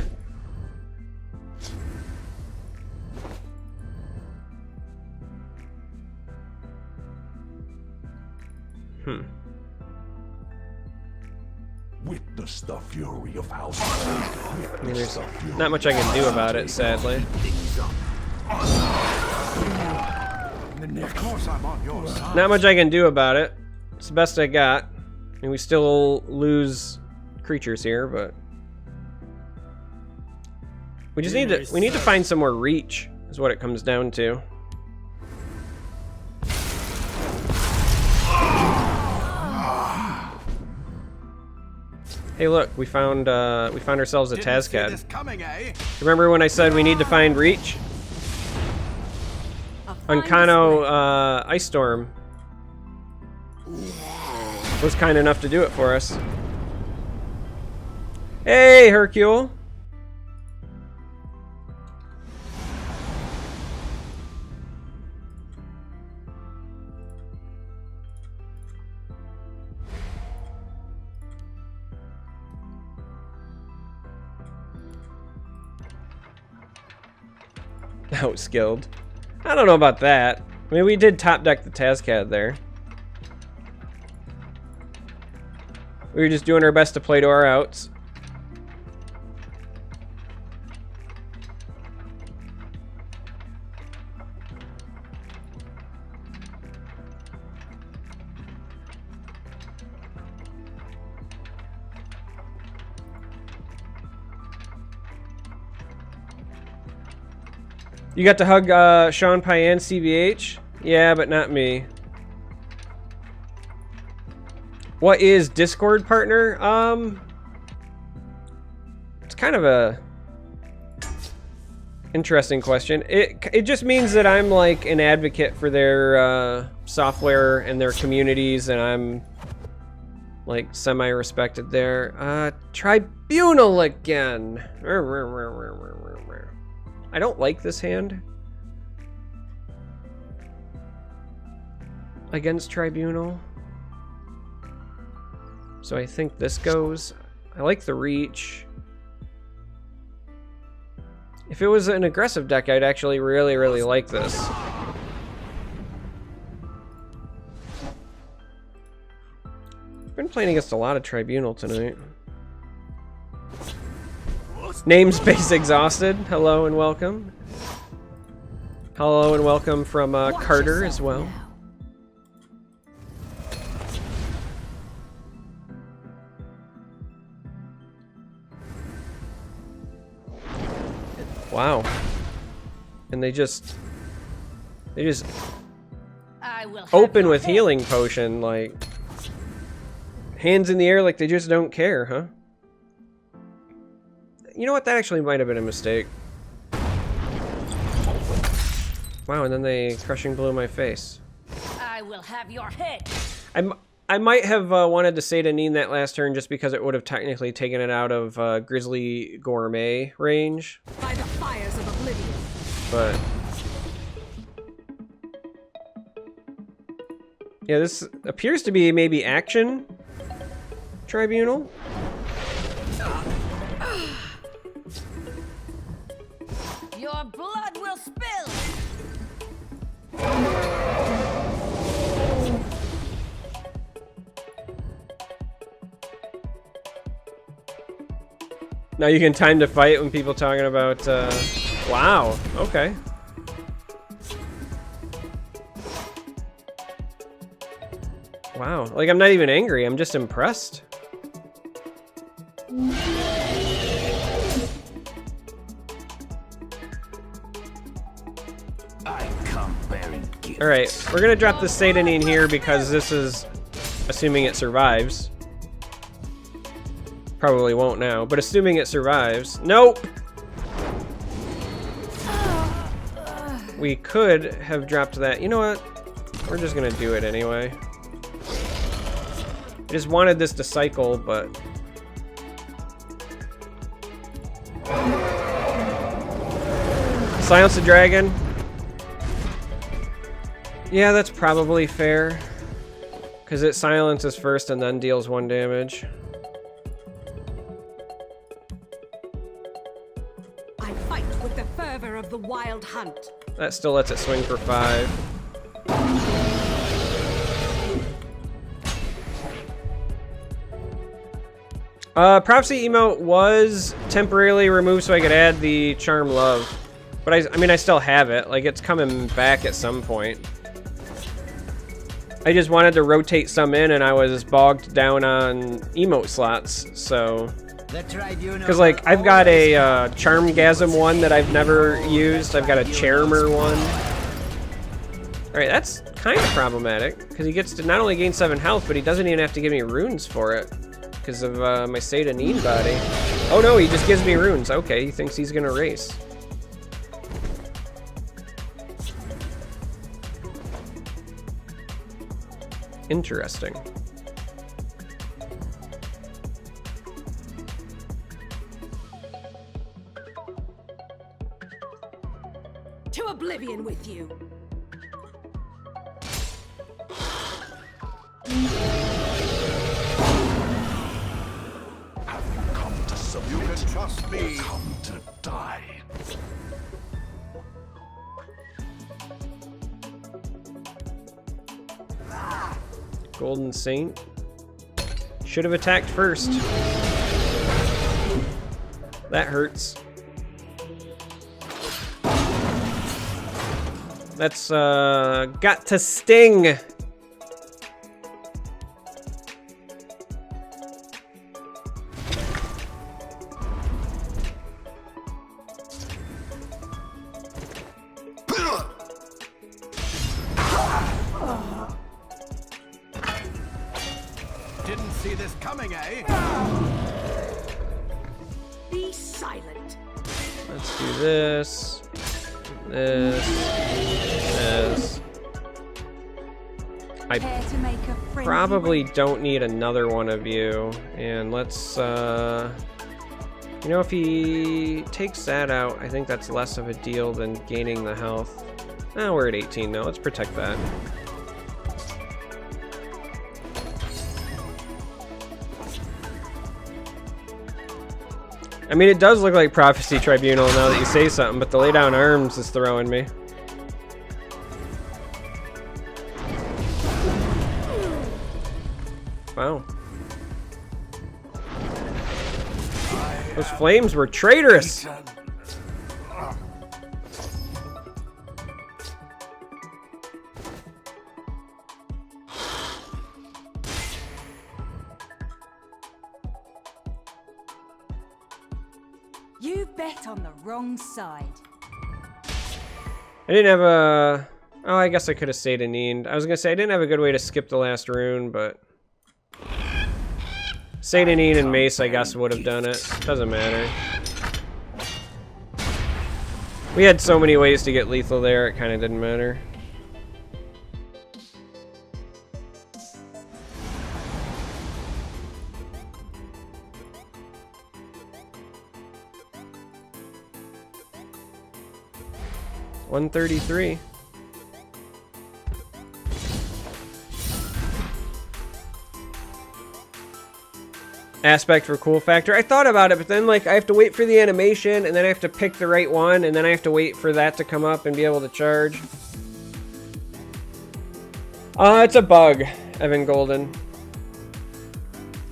Witness the fury of House. I mean, there's not much I can do about it, sadly. Of course I'm on your side. Not much I can do about it. It's the best I got. I mean, we still lose creatures here, but we just need to find some more reach, is what it comes down to. Hey, look, we found ourselves a Tazcad. Remember when I said we need to find reach? Uncano Ice Storm was kind enough to do it for us. Hey, Hercule. Outskilled. I don't know about that. I mean, we did top deck the Tazcad there. We were just doing our best to play to our outs. You got to hug Sean Payan, CBH? Yeah, but not me. What is Discord partner? It's kind of a interesting question. It just means that I'm like an advocate for their software and their communities, and I'm like semi-respected there. Tribunal again. I don't like this hand against Tribunal, so I think this goes. I like the reach. If it was an aggressive deck, I'd actually really like this. I've been playing against a lot of Tribunal tonight. Namespace exhausted. Hello and welcome. Hello and welcome from Carter as well. Wow. And they just I will have open your with head. healing potion, like hands in the air, like they just don't care, huh? You know what? That actually might have been a mistake. Wow, and then they crushing blow my face. I will have your head. I might have wanted to Satanine that last turn just because it would have technically taken it out of Grizzly Gourmet range. By the fires of oblivion. But yeah, this appears to be maybe action Tribunal. Your blood will spill. Now you can time to fight when people talking about, wow, okay. Wow, like I'm not even angry, I'm just impressed. I come bearing gifts. Alright, we're gonna drop the Satanine here because this is assuming it survives. Probably won't now, but assuming it survives. Nope! We could have dropped that. You know what? We're just gonna do it anyway. I just wanted this to cycle, but... Silence the dragon. Yeah, that's probably fair. Because it silences first and then deals 1 damage. I fight with the fervor of the wild hunt. That still lets it swing for 5. Prophecy emote was temporarily removed so I could add the Charm Love. But I mean, I still have it. Like, it's coming back at some point. I just wanted to rotate some in and I was bogged down on emote slots, so... Because, like, I've got a Charmgasm one that I've never used. I've got a Charmer one. Alright, that's kind of problematic. Because he gets to not only gain 7 health, but he doesn't even have to give me runes for it. Because of my Satanine body. Oh no, he just gives me runes. Okay, he thinks he's gonna race. Interesting. To oblivion with you. You can trust me. Come to die. Golden Saint. Should have attacked first. That hurts. That's got to sting. Didn't see this coming, eh? Be silent. Let's do this. This. I probably don't need another one of you. And let's, you know, if he takes that out, I think that's less of a deal than gaining the health. Oh, we're at 18 now. Let's protect that. I mean, it does look like Prophecy Tribunal now that you say something, but the lay down arms is throwing me. Wow. Those flames were traitorous! You bet on the wrong side. I didn't have a... Oh, I guess I could have stayed in Need. I was going to say I didn't have a good way to skip the last rune, but... Satanine and Mace, I guess, would have done it. Doesn't matter. We had so many ways to get lethal there, it kind of didn't matter. $133. Aspect for cool factor. I thought about it, but then like I have to wait for the animation, and then I have to pick the right one, and then I have to wait for that to come up and be able to charge. It's a bug, Evan Golden.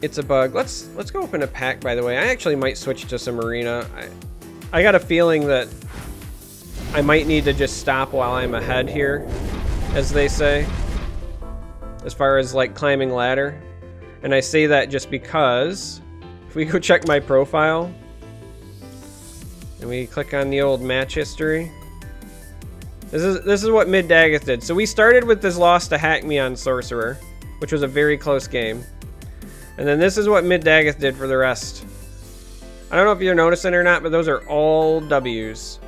It's a bug. Let's go open a pack, by the way. I actually might switch to some arena. I got a feeling that I might need to just stop while I'm ahead here, as they say, as far as like climbing ladder. And I say that just because if we go check my profile and we click on the old match history, this is what mid Dagoth did. So we started with this loss to Hack Me on Sorcerer, which was a very close game. And then this is what mid Dagoth did for the rest. I don't know if you're noticing or not, but those are all W's.